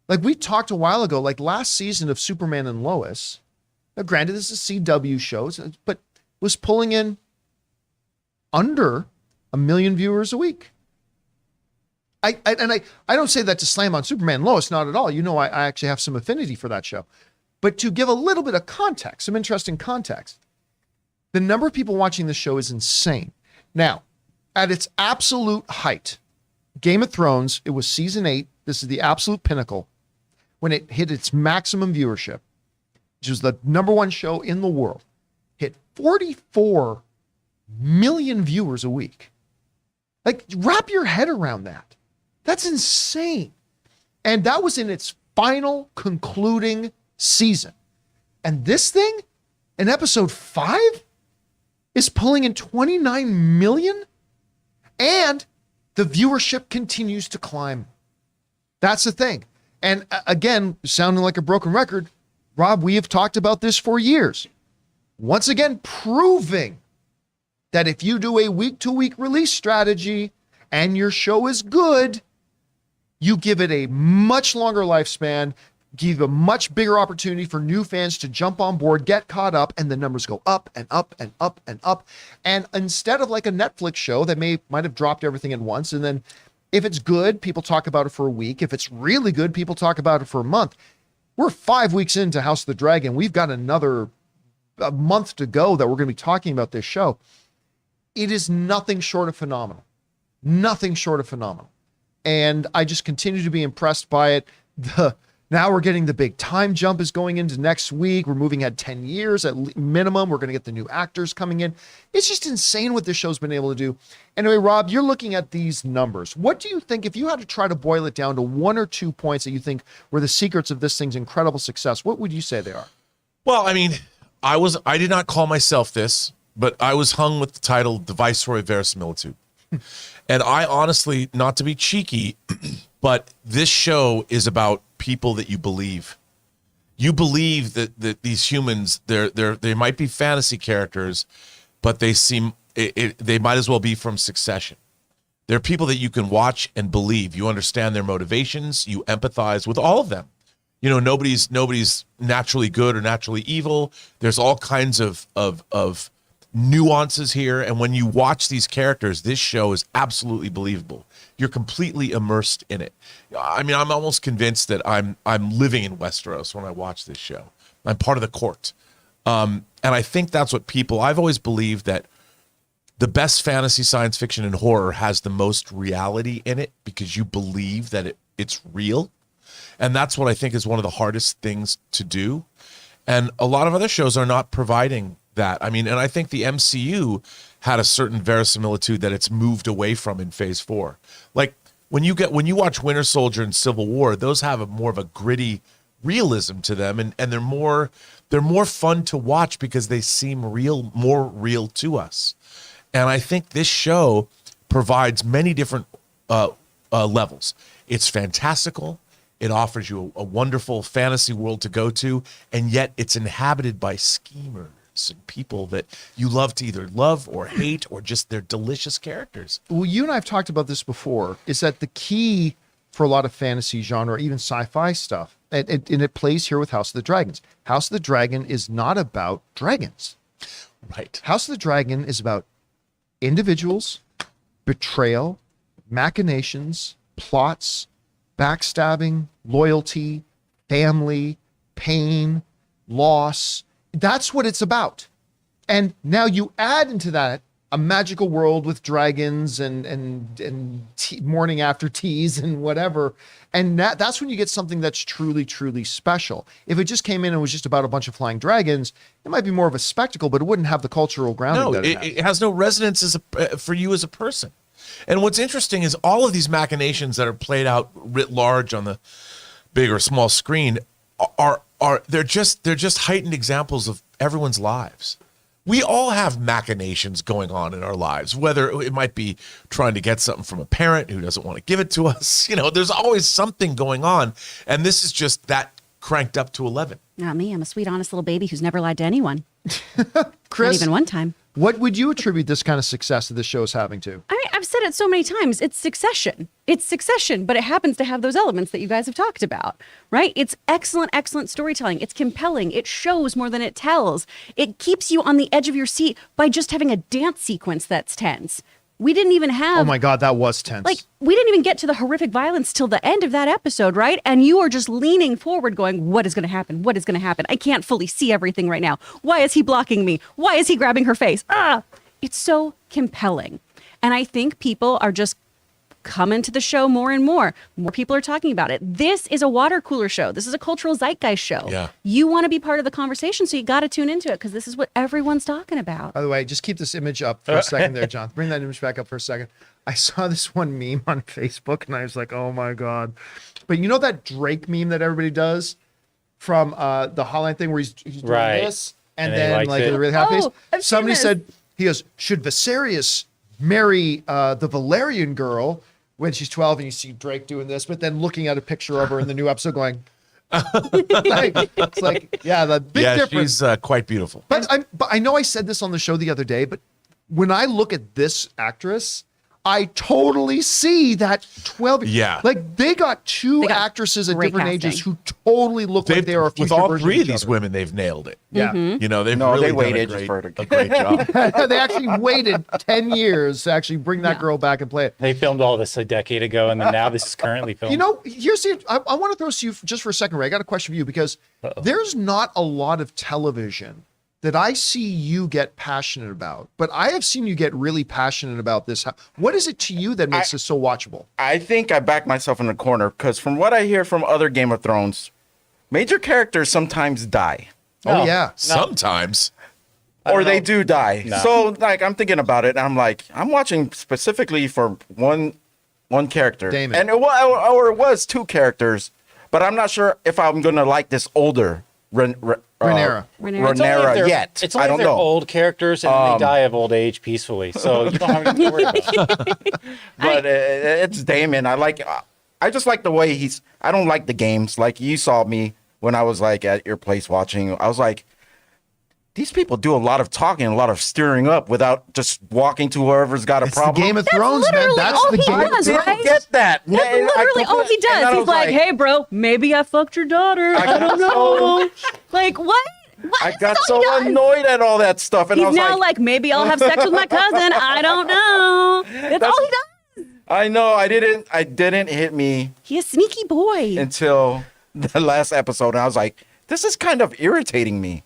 Like we talked a while ago, like last season of Superman and Lois, now granted this is CW shows, but was pulling in under 1 million viewers a week. I don't say that to slam on Superman and Lois, not at all. You know, I actually have some affinity for that show. But to give a little bit of context, some interesting context, the number of people watching this show is insane. Now, at its absolute height, Game of Thrones, it was season 8. This is the absolute pinnacle. When it hit its maximum viewership, which was the #1 show in the world, hit 44 million viewers a week. Like, wrap your head around that. That's insane. And that was in its final concluding season. And this thing, in episode 5, is pulling in 29 million, and the viewership continues to climb. That's the thing. And again, sounding like a broken record, Rob, we have talked about this for years. Once again, proving that if you do a week-to-week release strategy and your show is good, you give it a much longer lifespan, give a much bigger opportunity for new fans to jump on board, get caught up, and the numbers go up and up and up and up. And instead of like a Netflix show that might have dropped everything at once, and then if it's good, people talk about it for a week. If it's really good, people talk about it for a month. We're 5 weeks into House of the Dragon. We've got a month to go that we're going to be talking about this show. It is nothing short of phenomenal. Nothing short of phenomenal. And I just continue to be impressed by it. Now we're getting the big time jump is going into next week. We're moving ahead 10 years at minimum. We're going to get the new actors coming in. It's just insane what this show's been able to do. Anyway, Rob, you're looking at these numbers. What do you think, if you had to try to boil it down to 1 or 2 points that you think were the secrets of this thing's incredible success, what would you say they are? Well, I mean, I did not call myself this, but I was hung with the title The Viceroy of Verisimilitude. And I honestly, not to be cheeky, but this show is about people that you believe. You believe that these humans, they might be fantasy characters, but they might as well be from Succession. They're people that you can watch and believe. You understand their motivations. You empathize with all of them. You know, nobody's naturally good or naturally evil. There's all kinds of nuances here, and when you watch these characters, this show is absolutely believable. You're completely immersed in it. I mean, I'm almost convinced that I'm living in Westeros when I watch this show. I'm part of the court, and I think that's what I've always believed that the best fantasy, science fiction, and horror has the most reality in it because you believe that it's real, and that's what I think is one of the hardest things to do. And a lot of other shows are not providing that. I mean, and I think the MCU had a certain verisimilitude that it's moved away from in Phase 4. Like when you watch Winter Soldier and Civil War, those have more of a gritty realism to them, and they're more fun to watch because they seem more real to us. And I think this show provides many different levels. It's fantastical. It offers you a wonderful fantasy world to go to, and yet it's inhabited by schemers and people that you love to either love or hate, or just they're delicious characters. Well, you and I have talked about this before, is that the key for a lot of fantasy genre, even sci-fi stuff, and it plays here with House of the Dragons. House of the Dragon is not about dragons. Right. House of the Dragon is about individuals, betrayal, machinations, plots, backstabbing, loyalty, family, pain, loss. That's what it's about. And now you add into that a magical world with dragons and morning after teas and whatever. And that's when you get something that's truly, truly special. If it just came in and was just about a bunch of flying dragons, it might be more of a spectacle, but it wouldn't have the cultural grounding. No, that it has no resonance for you as a person. And what's interesting is all of these machinations that are played out writ large on the big or small screen they're just heightened examples of everyone's lives. We all have machinations going on in our lives, whether it might be trying to get something from a parent who doesn't want to give it to us. You know, there's always something going on, and this is just that cranked up to 11. Not me. I'm a sweet, honest little baby who's never lied to anyone. Chris, Not even one time. what would you attribute this kind of success that this show is having to? I mean, I've said it so many times. It's Succession. It's Succession, but it happens to have those elements that you guys have talked about, right? It's excellent, excellent storytelling. It's compelling. It shows more than it tells. It keeps you on the edge of your seat by just having a dance sequence that's tense. We didn't even have... Oh my God, that was tense. Like, we didn't even get to the horrific violence till the end of that episode, right? And you are just leaning forward going, what is going to happen? What is going to happen? I can't fully see everything right now. Why is he blocking me? Why is he grabbing her face? It's so compelling. And I think people are just coming to the show more and more. More people are talking about it. This is a water cooler show. This is a cultural zeitgeist show. Yeah. You want to be part of the conversation, so you got to tune into it because this is what everyone's talking about. By the way, just keep this image up for a second there, John. Bring that image back up for a second. I saw this one meme on Facebook and I was like, oh my God. But you know that Drake meme that everybody does from the Hotline thing where he's doing Right. this and And he then likes like it. a really happy face? I've seen Somebody this. said, he goes, should Viserys marry the Valerian girl when she's 12, and you see Drake doing this, but then looking at a picture of her in the new episode going, it's like, yeah, the big difference. She's quite beautiful. But I know I said this on the show the other day, but when I look at this actress, I totally see that 12. Yeah. Like they got two They got actresses at great different casting. ages who totally look like they are a with future all version three of each these other. women, they've nailed it. Yeah. You know, they've No, really they waited done just for it to- a great job. They actually waited 10 years to actually bring that girl back and play it. They filmed all this a decade ago, and then now this is currently filmed. You know, here's the. I want to throw to you just for a second, Ray. I got a question for you because there's not a lot of television that I see you get passionate about, but I have seen you get really passionate about this. What is it to you that makes this so watchable? I think I back myself in the corner because from what I hear from other Game of Thrones, major characters sometimes die. Oh No. yeah, Sometimes. Or they do die. No. So like I'm thinking about it and I'm like, I'm watching specifically for one character. Damon. And it was two characters, but I'm not sure if I'm gonna like this older Rhaenyra. Rhaenyra. It's only if they're- yet. It's only I if don't they're know. old characters and they die of old age peacefully. So you don't have anything to worry about. But it's Damon. I just like the way I don't like the games. Like you saw me when I was like at your place watching. I was like, these people do a lot of talking, a lot of stirring up without just walking to whoever's got a it's the problem. Game of Thrones, man. literally That's all the he game. does, Didn't right? get that. That's And I literally all he and then does. I He's was like, hey, bro, maybe I fucked your daughter. I don't know. Like, what? What? I got That's so all he does. annoyed at all that stuff, and I He's was now like, maybe I'll have sex with my cousin. I don't know. That's all he does. I know I didn't hit me He's a sneaky boy. until the last episode, and I was like, this is kind of irritating me.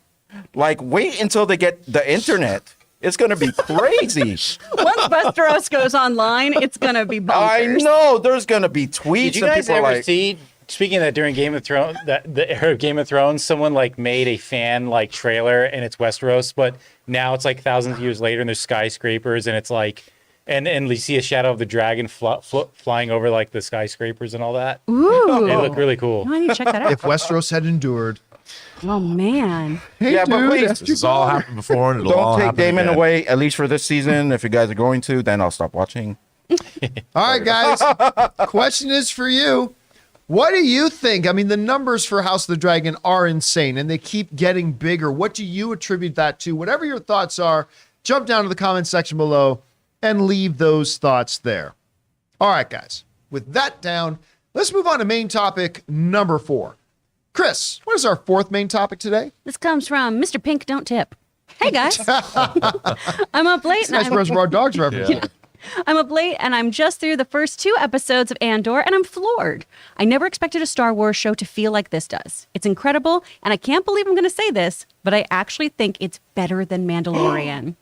Like, wait until they get the internet. It's gonna be crazy. Once Westeros goes online, it's gonna be bonkers. I know there's gonna be tweets Did you and guys people ever are like, see? Speaking of that, during Game of Thrones, the era of Game of Thrones, someone like made a fan like trailer, and it's Westeros, but now it's like thousands of years later, and there's skyscrapers, and it's like, and you see a shadow of the dragon flying over like the skyscrapers and all that. Ooh. They look really cool. I need to check that out. If Westeros had endured, Oh, man. hey, Yeah, but dude, please, that's This has all happened before, and it'll all don't take happen Damon again. away, at least for this season. If you guys are going to, then I'll stop watching. All right, guys. Question is for you. What do you think? I mean, the numbers for House of the Dragon are insane and they keep getting bigger. What do you attribute that to? Whatever your thoughts are, jump down to the comment section below and leave those thoughts there. All right, guys. With that down, let's move on to main topic number 4. Chris, what is our 4th main topic today? This comes from Mr. Pink Don't Tip. Hey, guys. I'm up late. Nice and I'm- Reservoir Dogs reference. Yeah. I'm up late and I'm just through the first 2 episodes of Andor and I'm floored. I never expected a Star Wars show to feel like this does. It's incredible and I can't believe I'm going to say this, but I actually think it's better than Mandalorian.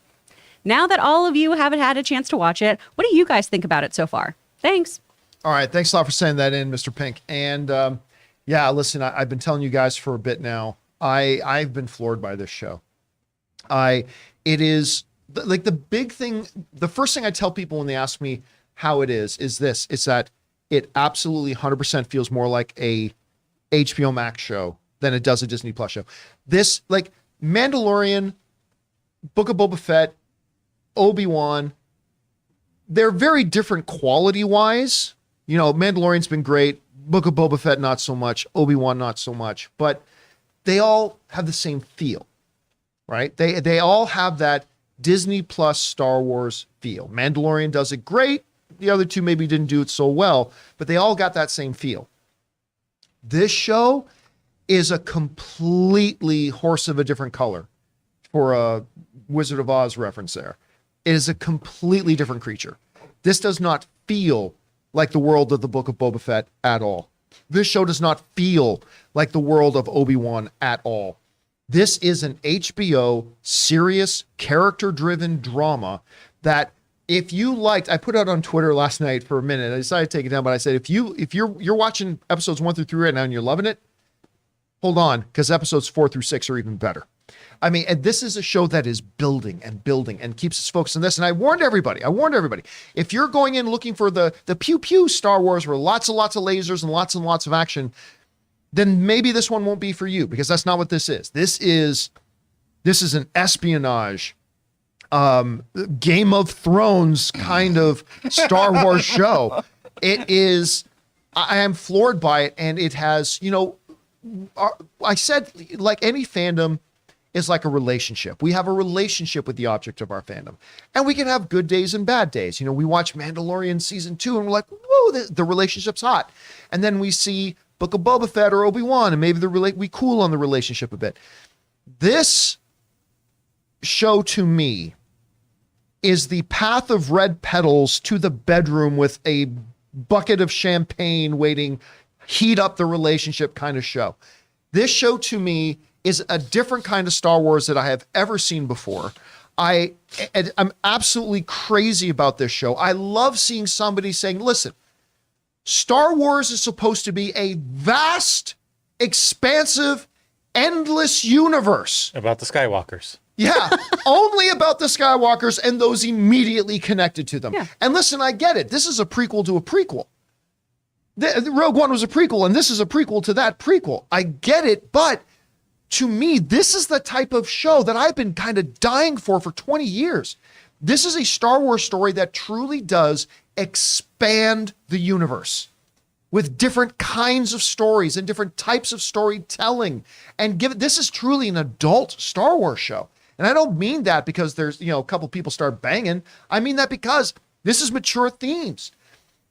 Now that all of you haven't had a chance to watch it, what do you guys think about it so far? Thanks. All right. Thanks a lot for sending that in, Mr. Pink. And yeah, listen, I've been telling you guys for a bit now. I've been floored by this show. It is like the big thing. The first thing I tell people when they ask me how it is this: it's that it absolutely 100% feels more like a HBO Max show than it does a Disney Plus show. This, like Mandalorian, Book of Boba Fett, Obi-Wan, they're very different quality wise. You know, Mandalorian's been great. Book of Boba Fett, not so much. Obi-Wan, not so much. But they all have the same feel, right? They all have that Disney Plus Star Wars feel. Mandalorian does it great. The other two maybe didn't do it so well, but they all got that same feel. This show is a completely horse of a different color, for a Wizard of Oz reference there. It is a completely different creature. This does not feel like the world of the Book of Boba Fett at all. This show does not feel like the world of Obi-Wan at all. This is an HBO serious character-driven drama that if you liked, I put out on Twitter last night for a minute. I decided to take it down, but I said if you're watching episodes 1 through 3 right now and you're loving it, hold on, because episodes 4 through 6 are even better. I mean, and this is a show that is building and building and keeps us focused on this. And I warned everybody, if you're going in looking for the pew pew Star Wars where lots and lots of lasers and lots of action, then maybe this one won't be for you, because that's not what this is. This is an espionage, Game of Thrones kind of Star Wars show. It is, I am floored by it. And it has, I said, like any fandom, is like a relationship. We have a relationship with the object of our fandom. And we can have good days and bad days. You know, we watch Mandalorian season 2 and we're like, whoa, the relationship's hot. And then we see Book of Boba Fett or Obi-Wan and maybe we cool on the relationship a bit. This show to me is the path of red petals to the bedroom with a bucket of champagne waiting, heat up the relationship kind of show. This show to me is a different kind of Star Wars that I have ever seen before. I'm absolutely crazy about this show. I love seeing somebody saying, listen, Star Wars is supposed to be a vast, expansive, endless universe. About the Skywalkers. Yeah, only about the Skywalkers and those immediately connected to them. Yeah. And listen, I get it. This is a prequel to a prequel. The Rogue One was a prequel, and this is a prequel to that prequel. I get it, but to me, this is the type of show that I've been kind of dying for 20 years. This is a Star Wars story that truly does expand the universe with different kinds of stories and different types of storytelling. And this is truly an adult Star Wars show. And I don't mean that because there's, a couple people start banging. I mean that because this is mature themes.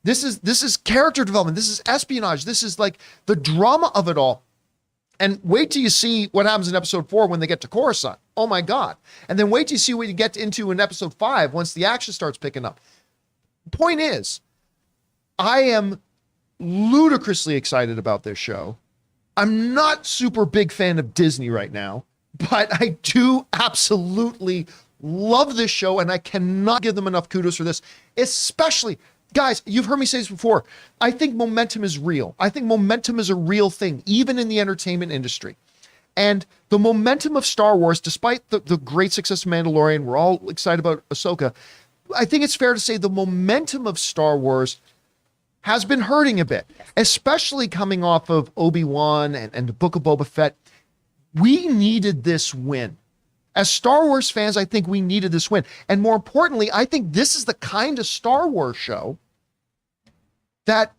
This is character development. This is espionage. This is like the drama of it all. And wait till you see what happens in episode 4 when they get to Coruscant. Oh my God. And then wait till you see what you get into in episode 5 once the action starts picking up. Point is, I am ludicrously excited about this show. I'm not super big fan of Disney right now, but I do absolutely love this show, and I cannot give them enough kudos for this. Especially, guys, you've heard me say this before. I think momentum is real. I think momentum is a real thing, even in the entertainment industry. And the momentum of Star Wars, despite the great success of Mandalorian, we're all excited about Ahsoka. I think it's fair to say the momentum of Star Wars has been hurting a bit, especially coming off of Obi-Wan and the Book of Boba Fett. We needed this win. As Star Wars fans, I think we needed this win. And more importantly, I think this is the kind of Star Wars show that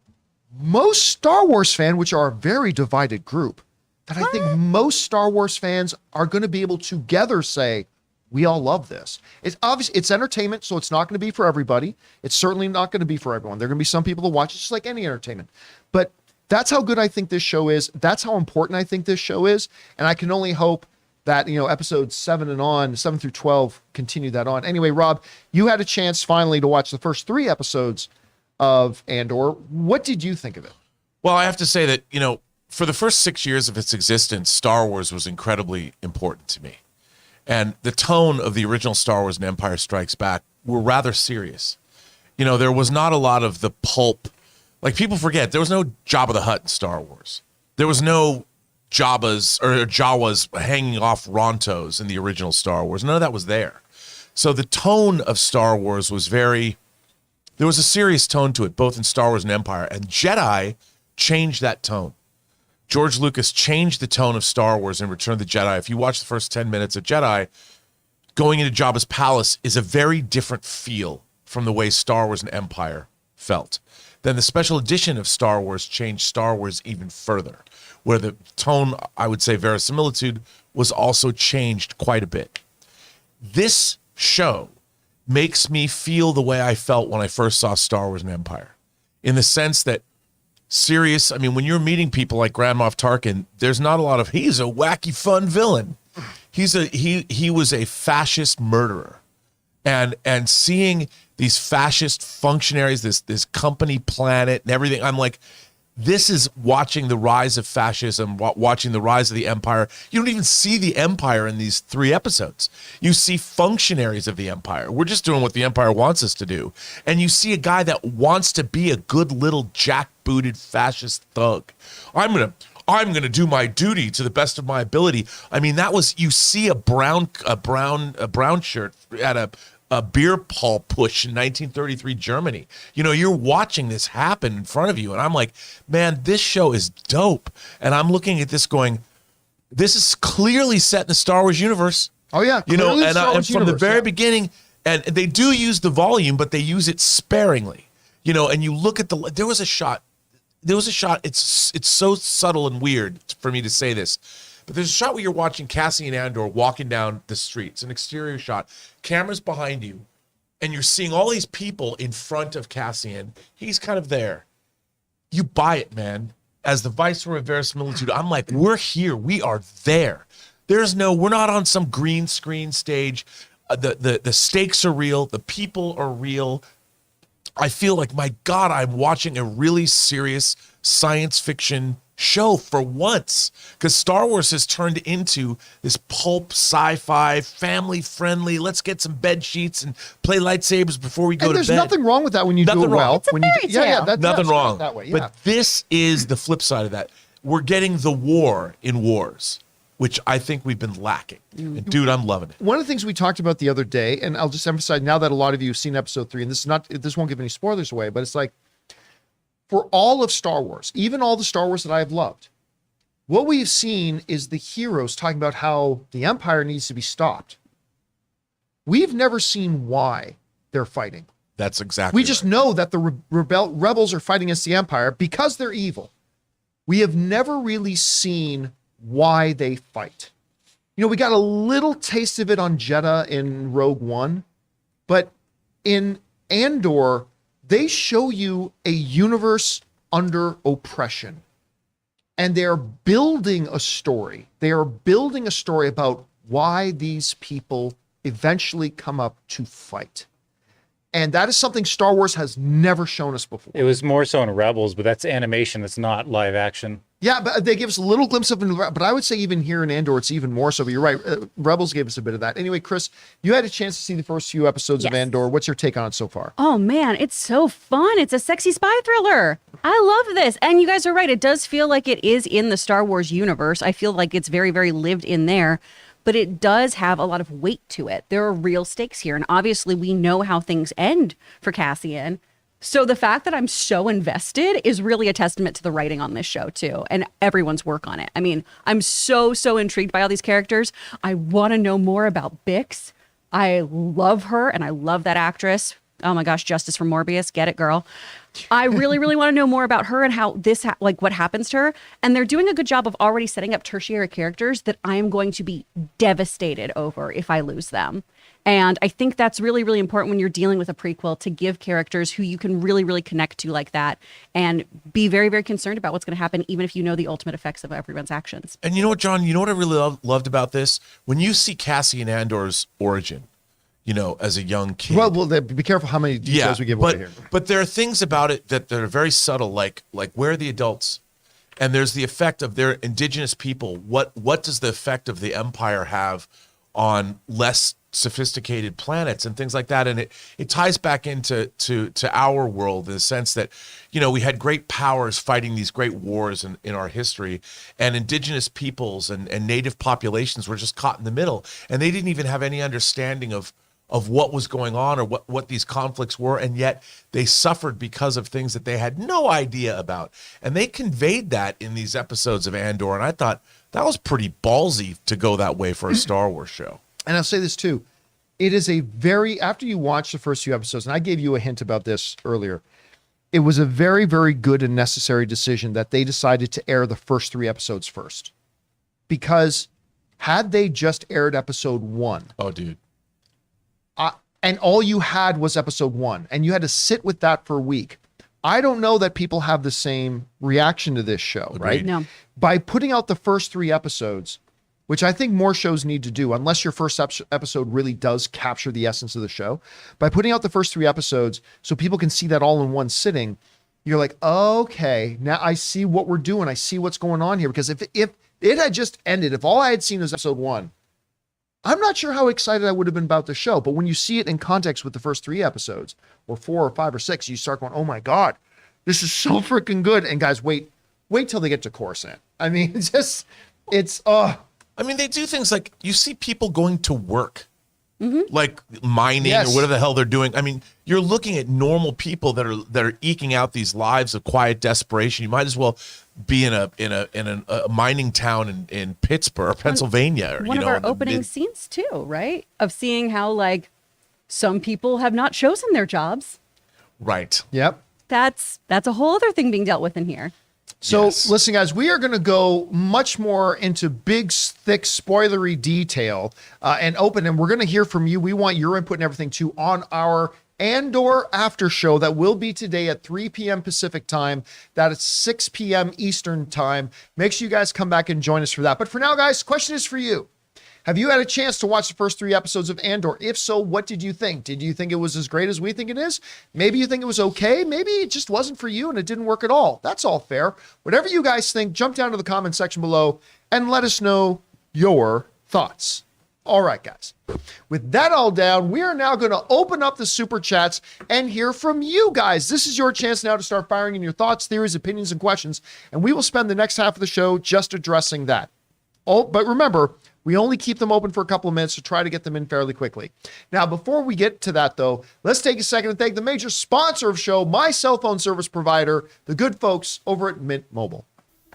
most Star Wars fans, which are a very divided group, that I think most Star Wars fans are going to be able to together say, we all love this. It's obviously it's entertainment, so it's not going to be for everybody. It's certainly not going to be for everyone. There are going to be some people that watch it just like any entertainment. But that's how good I think this show is. That's how important I think this show is. And I can only hope that, episodes 7 through 12 continue that on. Anyway, Rob, you had a chance finally to watch the first 3 episodes of Andor. What did you think of it? Well, I have to say that, for the first 6 years of its existence, Star Wars was incredibly important to me. And the tone of the original Star Wars and Empire Strikes Back were rather serious. There was not a lot of the pulp. Like, people forget, there was no Jabba the Hutt in Star Wars. There was no Jawas hanging off Rontos in the original Star Wars. None of that was there. So the tone of Star Wars was there was a serious tone to it, both in Star Wars and Empire. And Jedi changed that tone. George Lucas changed the tone of Star Wars in Return of the Jedi. If you watch the first 10 minutes of Jedi, going into Jabba's palace is a very different feel from the way Star Wars and Empire felt. Then the special edition of Star Wars changed Star Wars even further, where the tone, I would say verisimilitude, was also changed quite a bit. This show makes me feel the way I felt when I first saw Star Wars and Empire, in the sense that when you're meeting people like Grand Moff Tarkin, there's not a lot of, he's a wacky, fun villain. He was a fascist murderer. And seeing these fascist functionaries, this company planet and everything, I'm like, this is watching the rise of fascism, watching the rise of the empire. You don't even see the empire in these 3 episodes. You see functionaries of the empire. We're just doing what the empire wants us to do. And you see a guy that wants to be a good little jackbooted fascist thug. I'm gonna do my duty to the best of my ability. You see a brown shirt at a beer hall push in 1933 Germany. You're watching this happen in front of you, and I'm like, man, this show is dope. And I'm looking at this going, this is clearly set in the Star Wars universe. Oh yeah, and from the very beginning, and they do use the volume, but they use it sparingly. And you look at there was a shot. It's so subtle and weird for me to say this. But there's a shot where you're watching Cassian Andor walking down the street. It's an exterior shot. Camera's behind you, and you're seeing all these people in front of Cassian. He's kind of there. You buy it, man. As the Viceroy of Verisimilitude, I'm like, we're here. We are there. We're not on some green screen stage. The stakes are real. The people are real. I feel like, my God, I'm watching a really serious science fiction show for once, because Star Wars has turned into this pulp sci-fi, family-friendly, let's get some bed sheets and play lightsabers before we go to bed. There's nothing wrong with that when you do it Nothing wrong. well. It's a when you fairy tale. Nothing wrong. That way, yeah. But this is the flip side of that. We're getting the war in wars, which I think we've been lacking. And dude, I'm loving it. One of the things we talked about the other day, and I'll just emphasize now that a lot of you have seen episode 3, and this won't give any spoilers away, but it's like, for all of Star Wars, even all the Star Wars that I have loved, what we've seen is the heroes talking about how the Empire needs to be stopped. We've never seen why they're fighting. That's exactly We just know that the rebels are fighting against the Empire because they're evil. We have never really seen why they fight. You know, we got a little taste of it on Jeddah in Rogue One, but in Andor, they show you a universe under oppression. And they're building a story. They are building a story about why these people eventually come up to fight. And that is something Star Wars has never shown us before. It was more so in Rebels, but that's animation. That's not live action. Yeah, but they give us a little glimpse of it. But I would say even here in Andor, it's even more so. But you're right. Rebels gave us a bit of that. Anyway, Chris, you had a chance to see the first few episodes of Yes. Andor. What's your take on it so far? Oh man, it's so fun. It's a sexy spy thriller. I love this. And you guys are right. It does feel like it is in the Star Wars universe. I feel like it's very, very lived in there, but it does have a lot of weight to it. There are real stakes here. And obviously we know how things end for Cassian. So the fact that I'm so invested is really a testament to the writing on this show too, and everyone's work on it. I mean, I'm so intrigued by all these characters. I want to know more about Bix. I love her, and I love that actress. Oh my gosh, Justice from Morbius. Get it, girl. I really, really want to know more about her and how this, what happens to her. And they're doing a good job of already setting up tertiary characters that I am going to be devastated over if I lose them. And I think that's really, really important when you're dealing with a prequel, to give characters who you can really, really connect to like that and be very, very concerned about what's going to happen, even if you know the ultimate effects of everyone's actions. And you know what, John? You know what I really loved about this? When you see Cassian Andor's origin, you know, as a young kid. Well, be careful how many details we give away here. But there are things about it that are very subtle, like where are the adults? And there's the effect of their indigenous people. What does the effect of the Empire have on less sophisticated planets and things like that? And it ties back into our world in the sense that, you know, we had great powers fighting these great wars in our history, and indigenous peoples and native populations were just caught in the middle, and they didn't even have any understanding of what was going on or what these conflicts were, and yet they suffered because of things that they had no idea about. And they conveyed that in these episodes of Andor, and I thought that was pretty ballsy to go that way for a Star Wars show. And I'll say this too. It is after you watch the first few episodes, and I gave you a hint about this earlier, it was a very, very good and necessary decision that they decided to air the first 3 episodes first. Because had they just aired episode 1, Oh, dude. and all you had was episode 1, and you had to sit with that for a week, I don't know that people have the same reaction to this show, right? No. By putting out the first 3 episodes, which I think more shows need to do, unless your first episode really does capture the essence of the show, by putting out the first 3 episodes so people can see that all in one sitting, you're like, okay, now I see what we're doing. I see what's going on here. Because if it had just ended, if all I had seen was episode 1, I'm not sure how excited I would have been about the show. But when you see it in context with the first 3 episodes, or 4 or 5 or 6, you start going, oh my God, this is so freaking good. And guys, wait till they get to Coruscant. I mean, I mean, they do things like, you see people going to work, like mining Yes. or whatever the hell they're doing. I mean, you're looking at normal people that are eking out these lives of quiet desperation. You might as well be in a mining town in Pittsburgh, Pennsylvania. Or, One of our opening scenes too, right? Of seeing how like some people have not chosen their jobs. Right. yep. That's a whole other thing being dealt with in here. So Yes. listen, guys, we are going to go much more into big, thick, spoilery detail and open, and we're going to hear from you. We want your input and everything too on our Andor after show that will be today at 3 p.m. Pacific time. That is 6 p.m. Eastern time. Make sure you guys come back and join us for that. But for now, guys, question is for you. Have you had a chance to watch the first 3 episodes of Andor? If so, what did you think? Did you think it was as great as we think it is? Maybe you think it was okay. Maybe it just wasn't for you and it didn't work at all. That's all fair. Whatever you guys think, jump down to the comment section below and let us know your thoughts. All right, guys. With that all down, we are now going to open up the super chats and hear from you guys. This is your chance now to start firing in your thoughts, theories, opinions, and questions, and we will spend the next half of the show just addressing that. Oh, but remember, we only keep them open for a couple of minutes to try to get them in fairly quickly. Now, before we get to that, though, let's take a second to thank the major sponsor of the show, my cell phone service provider, the good folks over at Mint Mobile.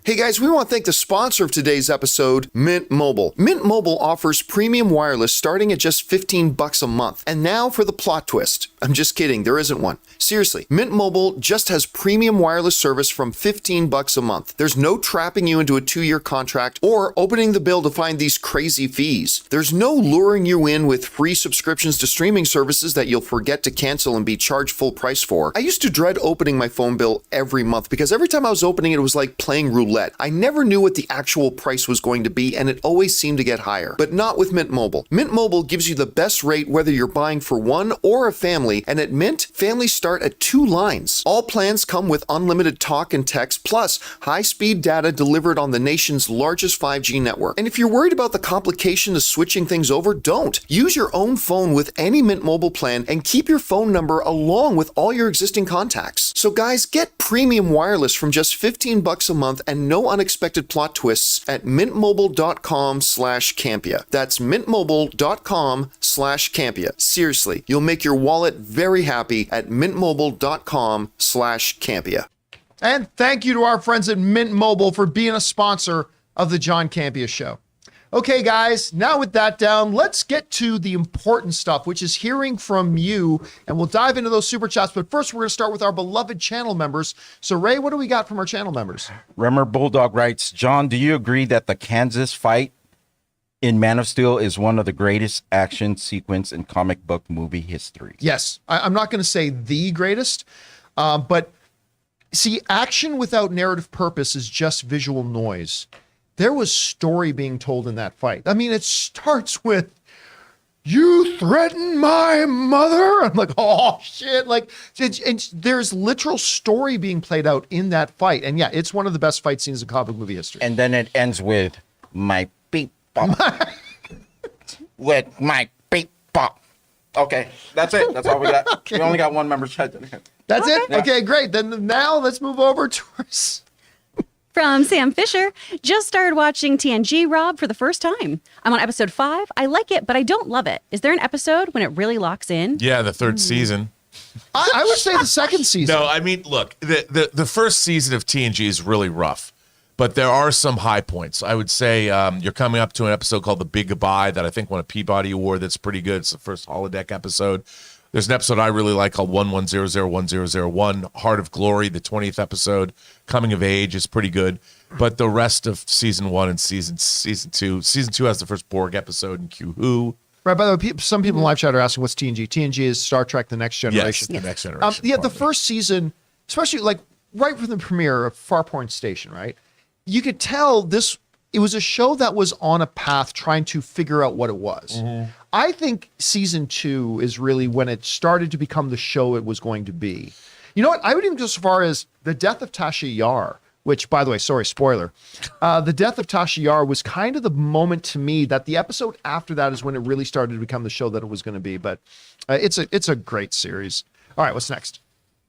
Hey guys, we want to thank the sponsor of today's episode, Mint Mobile. Mint Mobile offers premium wireless starting at just $15 a month. And now for the plot twist. I'm just kidding, there isn't one. Seriously, Mint Mobile just has premium wireless service from $15 a month. There's no trapping you into a 2-year contract or opening the bill to find these crazy fees. There's no luring you in with free subscriptions to streaming services that you'll forget to cancel and be charged full price for. I used to dread opening my phone bill every month because every time I was opening it, it was like playing roulette. I never knew what the actual price was going to be, and it always seemed to get higher. But not with Mint Mobile. Mint Mobile gives you the best rate whether you're buying for one or a family, and at Mint, families start at 2 lines. All plans come with unlimited talk and text, plus high-speed data delivered on the nation's largest 5G network. And if you're worried about the complication of switching things over, don't. Use your own phone with any Mint Mobile plan and keep your phone number along with all your existing contacts. So guys, get premium wireless from just $15 a month and no unexpected plot twists at mintmobile.com/Campea. That's mintmobile.com/Campea. Seriously, you'll make your wallet very happy at mintmobile.com/Campea. And thank you to our friends at Mint Mobile for being a sponsor of the John Campea Show. Okay, guys, now with that down, let's get to the important stuff, which is hearing from you, and we'll dive into those super chats. But first, we're going to start with our beloved channel members. So, Ray, what do we got from our channel members? Remmer Bulldog writes, John, do you agree that the Kansas fight in Man of Steel is one of the greatest action sequence in comic book movie history? Yes. I'm not going to say the greatest, but see, action without narrative purpose is just visual noise. There was story being told in that fight. I mean, it starts with, "You threaten my mother?" I'm like, oh shit. Like, there's literal story being played out in that fight. And yeah, it's one of the best fight scenes in comic movie history. And then it ends with, my beep bop. With my beep bop. Okay, that's it. That's all we got. Okay. We only got one member chat. That's it? Yeah. Okay, great. Then now let's move over to our... From Sam Fisher, just started watching TNG, Rob, for the first time. I'm on episode 5. I like it, but I don't love it. Is there an episode when it really locks in? Yeah, the 3rd season. I would say the 2nd season. No, I mean, look, the first season of TNG is really rough, but there are some high points. I would say you're coming up to an episode called The Big Goodbye that I think won a Peabody Award. That's pretty good. It's the first holodeck episode. There's an episode I really like called 11001001, Heart of Glory, the 20th episode. Coming of Age is pretty good. But the rest of season 1 and season 2 has the first Borg episode in Q Who. Right, by the way, some people in live chat are asking what's TNG. TNG is Star Trek The Next Generation. Yes, the Next Generation. Yeah, the first season, especially like right from the premiere of Farpoint Station, right? You could tell it was a show that was on a path trying to figure out what it was. Mm-hmm. I think season 2 is really when it started to become the show it was going to be. You know what? I would even go so far as the death of Tasha Yar, which, by the way, sorry, spoiler. The death of Tasha Yar was kind of the moment to me that the episode after that is when it really started to become the show that it was going to be. But it's a great series. All right, what's next?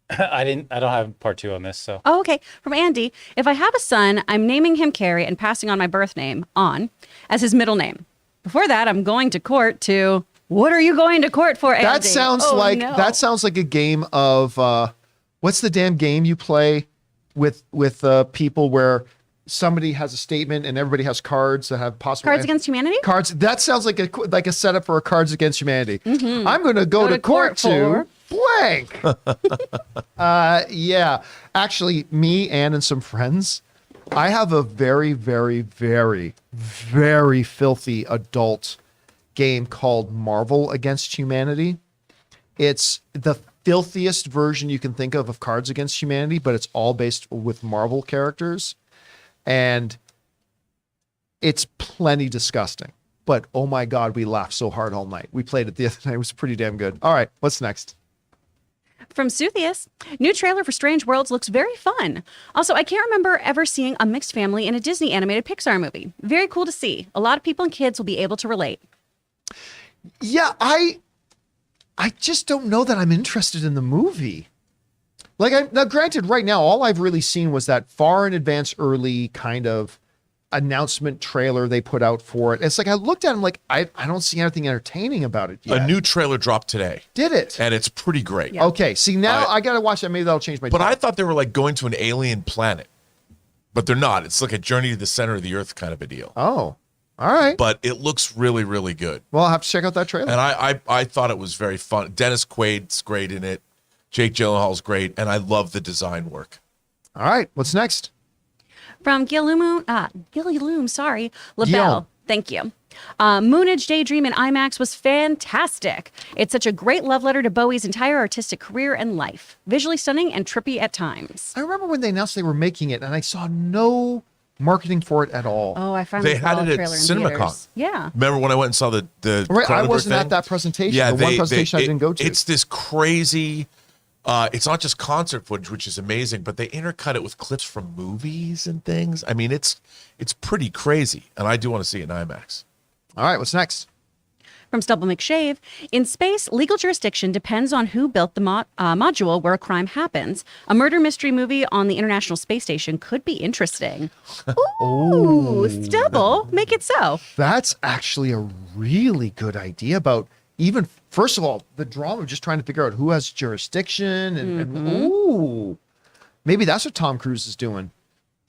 I don't have part 2 on this, so. Oh, okay. From Andy, if I have a son, I'm naming him Carrie and passing on my birth name, On, as his middle name. Before that, I'm going to court to, what are you going to court for, Andy? That sounds that sounds like a game of, what's the damn game you play with people where somebody has a statement and everybody has cards that have possible Cards Against Humanity? Cards. That sounds like a setup for a Cards Against Humanity. Mm-hmm. I'm going to go to court to blank. Yeah. Actually, me, Ann, and some friends, I have a very, very, very, very filthy adult game called Marvel Against Humanity. It's the filthiest version you can think of Cards Against Humanity, but it's all based with Marvel characters. And it's plenty disgusting. But oh my God, we laughed so hard all night. We played it the other night. It was pretty damn good. All right, what's next? From Suthius, new trailer for Strange Worlds looks very fun. Also, I can't remember ever seeing a mixed family in a Disney animated Pixar movie. Very cool to see. A lot of people and kids will be able to relate. Yeah, I just don't know that I'm interested in the movie. Like, now granted, right now, all I've really seen was that far in advance early kind of announcement trailer they put out for it. It's like I looked at it, I'm like, I don't see anything entertaining about it yet. A new trailer dropped today. Did it? And it's pretty great. Yeah. Okay, see, now I got to watch that. Maybe that'll change my But tune. I thought they were like going to an alien planet. But they're not. It's like a journey to the center of the earth kind of a deal. Oh, all right. But it looks really, really good. Well, I'll have to check out that trailer. And I thought it was very fun. Dennis Quaid's great in it. Jake Gyllenhaal's great. And I love the design work. All right, what's next? From Lapel, Guillaume. thank you. Moonage Daydream in IMAX was fantastic. It's such a great love letter to Bowie's entire artistic career and life. Visually stunning and trippy at times. I remember when they announced they were making it, and I saw no marketing for it at all. Oh, I finally They saw had a it at trailer in CinemaCon. theaters. Yeah. Remember when I went and saw the Right, I Cronenberg wasn't thing? at that presentation. Yeah, the one presentation I didn't go to. It's this crazy. It's not just concert footage, which is amazing, but they intercut it with clips from movies and things. I mean, it's pretty crazy, and I do want to see it in IMAX. All right, what's next? From Stubble McShave, in space, legal jurisdiction depends on who built the module where a crime happens. A murder mystery movie on the International Space Station could be interesting. Ooh, Stubble, make it so. That's actually a really good idea about even, first of all, the drama of just trying to figure out who has jurisdiction and ooh, maybe that's what Tom Cruise is doing.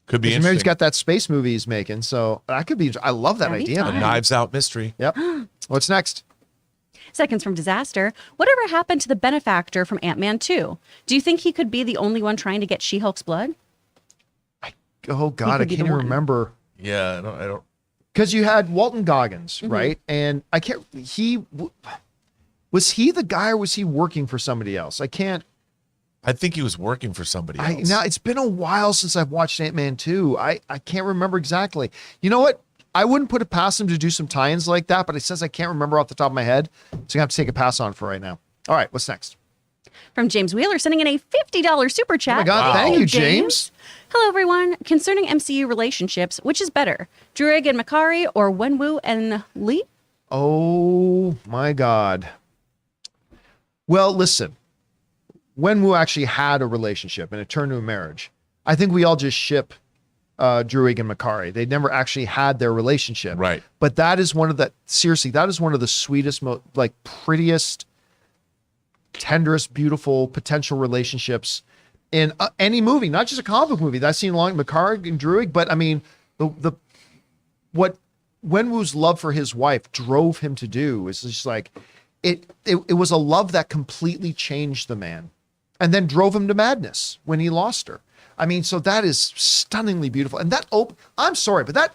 Could be Maybe interesting. he's got that space movie he's making. So that could be, I love that That'd be idea. fun. man. Knives Out mystery. Yep. What's next? Seconds from Disaster, whatever happened to the benefactor from Ant-Man 2? Do you think he could be the only one trying to get She-Hulk's blood? Oh God, I could be can't the even one. remember. Yeah, I don't. Because you had Walton Goggins, Mm-hmm. right? And I can't, was he the guy or was he working for somebody else? I can't, I think he was working for somebody else. now it's been a while since I've watched Ant-Man 2. I can't remember exactly. You know what? I wouldn't put it past him to do some tie-ins like that, but it says I can't remember off the top of my head. So I have to take a pass on for right now. All right, what's next? From James Wheeler, sending in a $50 super chat. Oh my God, thank you, James. Hello, everyone. Concerning MCU relationships, which is better, Druig and Makari or Wenwu and Lee? Oh my God. Well, listen, Wenwu actually had a relationship and it turned to a marriage. I think we all just ship Druig and Makari. They never actually had their relationship. Right. But that is one of the, seriously, that is one of the sweetest, prettiest, tenderest, beautiful potential relationships in any movie, not just a comic book movie. That's seen along Makari and Druig, but I mean, what Wenwu's love for his wife drove him to do is just like, it was a love that completely changed the man and then drove him to madness when he lost her. I mean, so that is stunningly beautiful. And that, I'm sorry, but that,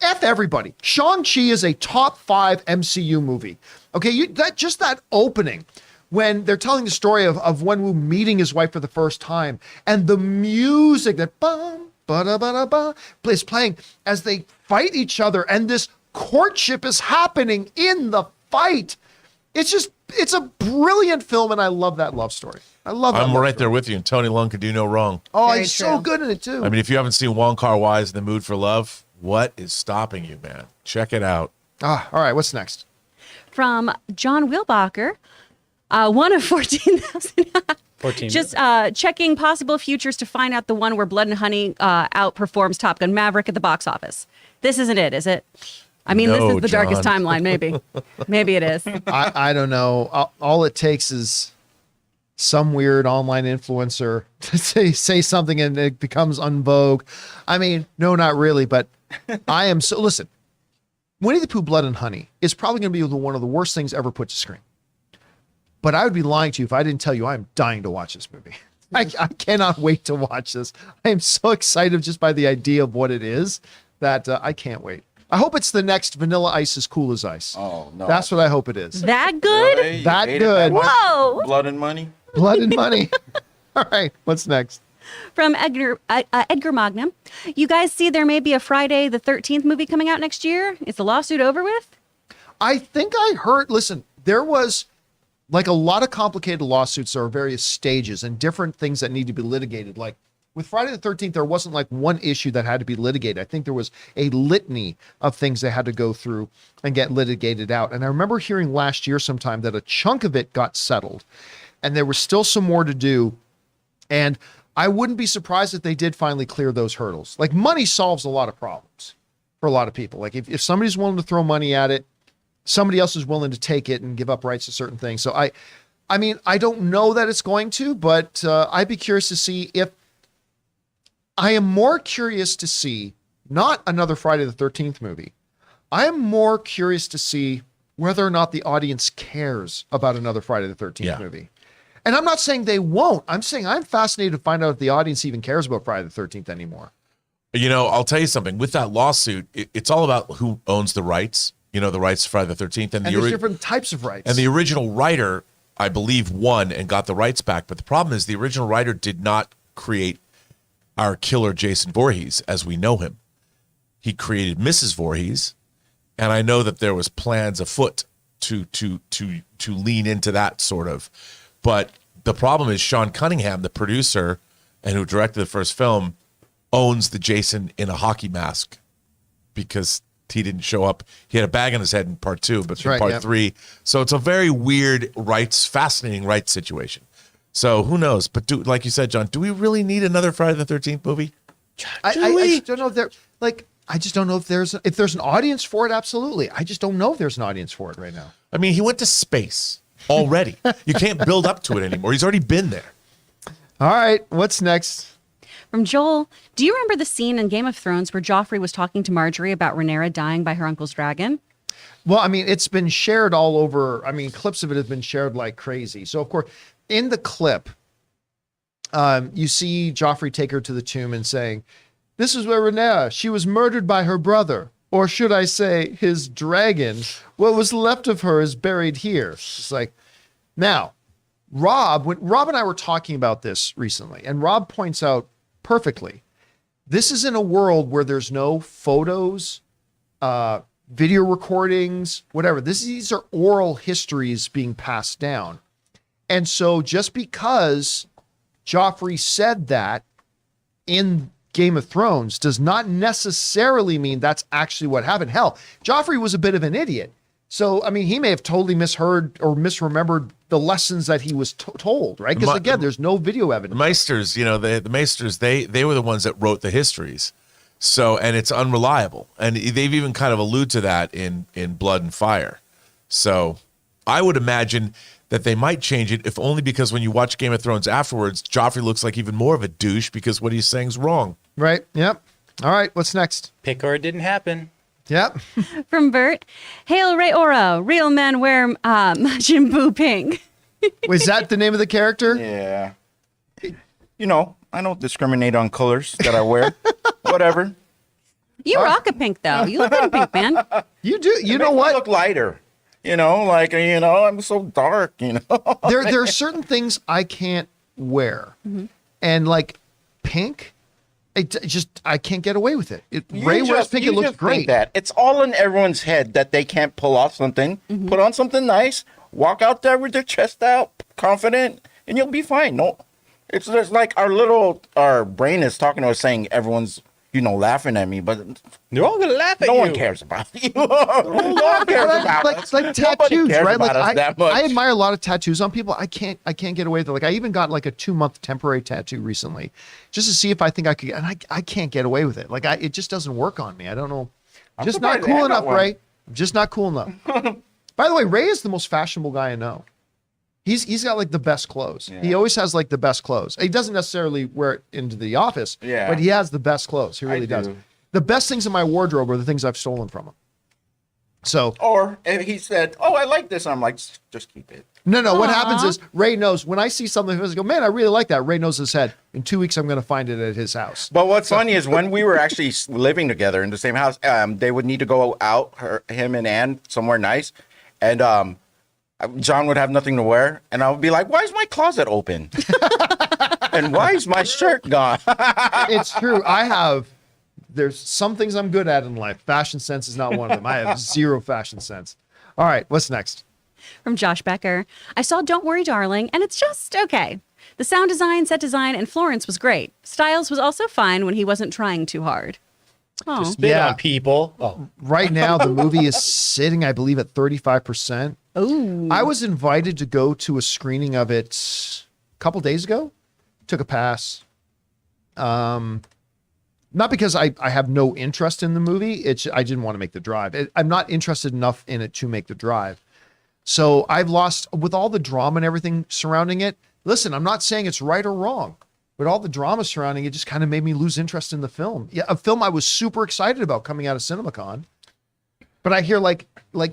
F everybody. Shang-Chi is a top 5 MCU movie. Okay, that opening when they're telling the story of Wenwu meeting his wife for the first time and the music that bum, ba-da-ba-da-ba, is playing as they fight each other and this courtship is happening in the fight. It's a brilliant film and I love that love story. I love that. I'm love right story. there with you, and Tony Lung could do no wrong. Oh, Very he's so true. good in it too. I mean, if you haven't seen Wong Kar-wai's The Mood for Love, what is stopping you, man? Check it out. All right, what's next? From John Wilbacher, one of 14,000. 14. Just checking possible futures to find out the one where Blood and Honey outperforms Top Gun Maverick at the box office. This isn't it, is it? I mean, this No, is the darkest John. timeline, maybe. Maybe it is. I don't know. All it takes is some weird online influencer to say something and it becomes unvogue. I mean, no, not really, but I am so, listen, Winnie the Pooh Blood and Honey is probably going to be one of the worst things ever put to screen. But I would be lying to you if I didn't tell you I'm dying to watch this movie. I cannot wait to watch this. I am so excited just by the idea of what it is that I can't wait. I hope it's the next Vanilla Ice as Cool as Ice. Oh, no. That's what I hope it is. That good? Really? You That hated good. much? Whoa. Blood and money? Blood and money. All right, what's next? From Edgar Magnum. You guys see there may be a Friday the 13th movie coming out next year? Is the lawsuit over with? I think I heard, listen, there was like a lot of complicated lawsuits. There are various stages and different things that need to be litigated. Like with Friday the 13th, there wasn't like one issue that had to be litigated. I think there was a litany of things they had to go through and get litigated out. And I remember hearing last year sometime that a chunk of it got settled and there was still some more to do. And I wouldn't be surprised if they did finally clear those hurdles. Like money solves a lot of problems for a lot of people. Like if somebody's willing to throw money at it, somebody else is willing to take it and give up rights to certain things. So I mean, I don't know that it's going to, but I'd be curious to see if I am more curious to see not another Friday the 13th movie. I am more curious to see whether or not the audience cares about another Friday the 13th movie. And I'm not saying they won't. I'm saying I'm fascinated to find out if the audience even cares about Friday the 13th anymore. You know, I'll tell you something. With that lawsuit, it's all about who owns the rights. You know, the rights to Friday the 13th. And there's different types of rights. And the original writer, I believe, won and got the rights back. But the problem is the original writer did not create our killer Jason Voorhees as we know him. He created Mrs. Voorhees, and I know that there was plans afoot to lean into that sort of. But the problem is Sean Cunningham, the producer and who directed the first film, owns the Jason in a hockey mask because he didn't show up. He had a bag on his head in part 2, but in part 3. So it's a very weird fascinating rights situation. So who knows? But like you said, John, do we really need another Friday the 13th movie? I just don't know if there I just don't know if there's an audience for it. Absolutely. I just don't know if there's an audience for it right now. I mean, he went to space already. You can't build up to it anymore. He's already been there. All right. What's next? From Joel, do you remember the scene in Game of Thrones where Joffrey was talking to Marjorie about Rhaenyra dying by her uncle's dragon? Well, I mean, it's been shared all over. I mean, clips of it have been shared like crazy. So, of course, in the clip, you see Joffrey take her to the tomb and saying, "This is where Rhaenyra, she was murdered by her brother, or should I say his dragon. What was left of her is buried here." It's like, now, Rob and I were talking about this recently, and Rob points out perfectly, this is in a world where there's no photos, video recordings, whatever. These are oral histories being passed down. And so just because Joffrey said that in Game of Thrones does not necessarily mean that's actually what happened. Hell, Joffrey was a bit of an idiot. So, I mean, he may have totally misheard or misremembered the lessons that he was told, right? Because again, there's no video evidence. Maesters, you know, the Maesters, they were the ones that wrote the histories. So, and it's unreliable. And they've even kind of alluded to that in Blood and Fire. So I would imagine that they might change it, if only because when you watch Game of Thrones afterwards, Joffrey looks like even more of a douche because what he's saying is wrong. Right. Yep. All right. What's next? Pick or it didn't happen. Yep. From Bert, Hail Ray Ora, real men wear Jimbo pink. Was that the name of the character? Yeah. You know, I don't discriminate on colors that I wear. Whatever. You rock a pink, though. You look good in pink, man. You do. You It know makes me what? look lighter. You know, like, you know, I'm so dark, you know. There are certain things I can't wear. And like pink, I can't get away with it. Ray wears pink, it looks great. Think that. It's all in everyone's head that they can't pull off something. Put on something nice, walk out there with their chest out, confident, and you'll be fine. No, it's just like our brain is talking to us saying everyone's, you know, laughing at me, but They're all gonna laugh at no you. one cares about you. No one cares about us. like Nobody tattoos, cares right? about Like us that much. I admire a lot of tattoos on people. I can't get away with it. Like I even got like a 2-month temporary tattoo recently, just to see if I think I could. And I can't get away with it. Like it just doesn't work on me. I don't know. I'm just not surprised I cool got enough, one. Ray. I'm just not cool enough. By the way, Ray is the most fashionable guy I know. He's got like the best clothes. Yeah. He always has like the best clothes. He doesn't necessarily wear it into the office, Yeah. but he has the best clothes. He really does. do. The best things in my wardrobe are the things I've stolen from him. So Or if he said, "Oh, I like this," I'm like, "Just keep it." no. What happens is Ray knows when I see something, he go, "Man, I really like that." Ray knows his head. In 2 weeks, I'm going to find it at his house. But what's funny is when we were actually living together in the same house, they would need to go out, him and Ann, somewhere nice, and John would have nothing to wear, and I would be like, "Why is my closet open? And why is my shirt gone?" It's true. There's some things I'm good at in life. Fashion sense is not one of them. I have zero fashion sense. All right, what's next? From Josh Becker. I saw Don't Worry, Darling, and it's just okay. The sound design, set design, and Florence was great. Styles was also fine when he wasn't trying too hard. Oh, Spit Yeah. on people. Oh, Right now, the movie is sitting, I believe, at 35%. ooh. I was invited to go to a screening of it a couple days ago. Took a pass. Not because I have no interest in the movie. I didn't want to make the drive. I'm not interested enough in it to make the drive. So I've lost, with all the drama and everything surrounding it. Listen, I'm not saying it's right or wrong, but all the drama surrounding it just kind of made me lose interest in the film. Yeah, a film I was super excited about coming out of CinemaCon. But I hear like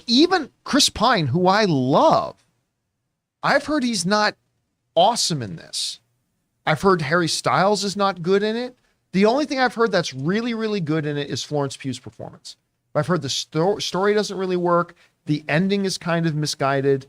even Chris Pine, who I love, I've heard he's not awesome in this. I've heard Harry Styles is not good in it. The only thing I've heard that's really, really good in it is Florence Pugh's performance. I've heard the story doesn't really work. The ending is kind of misguided.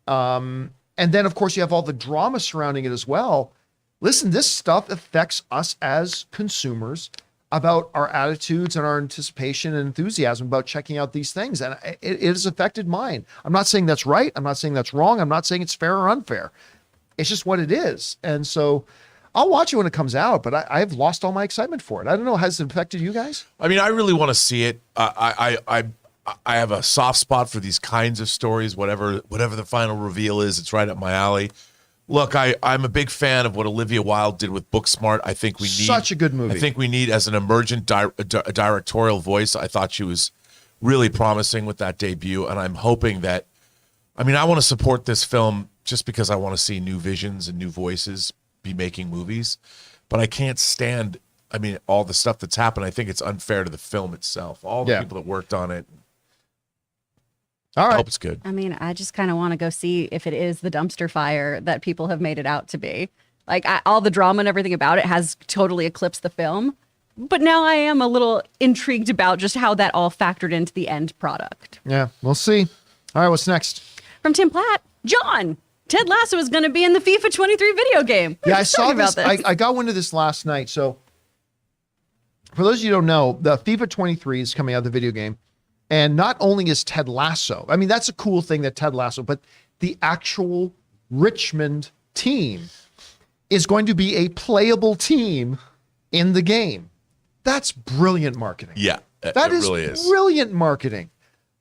And then, of course, you have all the drama surrounding it as well. Listen, this stuff affects us as consumers about our attitudes and our anticipation and enthusiasm about checking out these things. And it has affected mine. I'm not saying that's right. I'm not saying that's wrong. I'm not saying it's fair or unfair. It's just what it is. And so I'll watch it when it comes out, but I've lost all my excitement for it. I don't know. Has it affected you guys? I mean, I really want to see it. I have a soft spot for these kinds of stories. Whatever the final reveal is, it's right up my alley. Look, I'm a big fan of what Olivia Wilde did with Booksmart. I think we need Such a good movie. I think we need as an emergent directorial voice. I thought she was really promising with that debut, and I'm hoping that. I mean, I want to support this film just because I want to see new visions and new voices be making movies, but I can't stand. I mean, all the stuff that's happened. I think it's unfair to the film itself. All the people that worked on it. All I right. hope it's good. I mean, I just kind of want to go see if it is the dumpster fire that people have made it out to be. Like all the drama and everything about it has totally eclipsed the film. But now I am a little intrigued about just how that all factored into the end product. Yeah, we'll see. All right, what's next? From Tim Platt, John, Ted Lasso is going to be in the FIFA 23 video game. We were Yeah, I just saw talking this. about I got wind of this last night. So for those of you who don't know, the FIFA 23 is coming out, the video game. And not only is Ted Lasso, I mean, that's a cool thing that Ted Lasso, but the actual Richmond team is going to be a playable team in the game. That's brilliant marketing. Yeah, That it is really is. brilliant marketing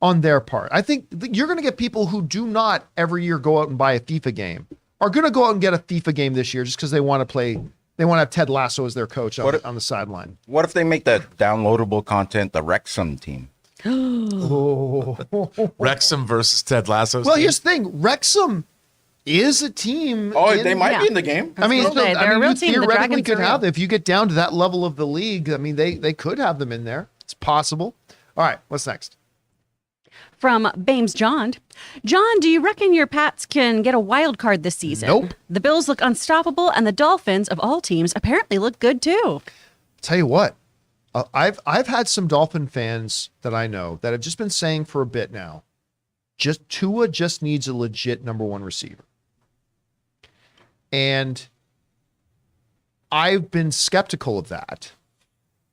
on their part. I think you're going to get people who do not every year go out and buy a FIFA game are going to go out and get a FIFA game this year just because they want to play. They want to have Ted Lasso as their coach on the sideline. What if they make the downloadable content the Wrexham team? Wrexham versus Ted Lasso. Well, here's the thing: Wrexham is a team. Oh, in- they might Yeah. be in the game. I mean, They're a real you team. The theoretically Dragons could are have real. if you get down to that level of the league. I mean, they could have them in there. It's possible. All right, what's next? From Bames John. John, do you reckon your Pats can get a wild card this season? Nope. The Bills look unstoppable, and the Dolphins, of all teams, apparently look good too. Tell you what, I've had some Dolphin fans that I know that have just been saying for a bit now, Tua just needs a legit number one receiver. And I've been skeptical of that.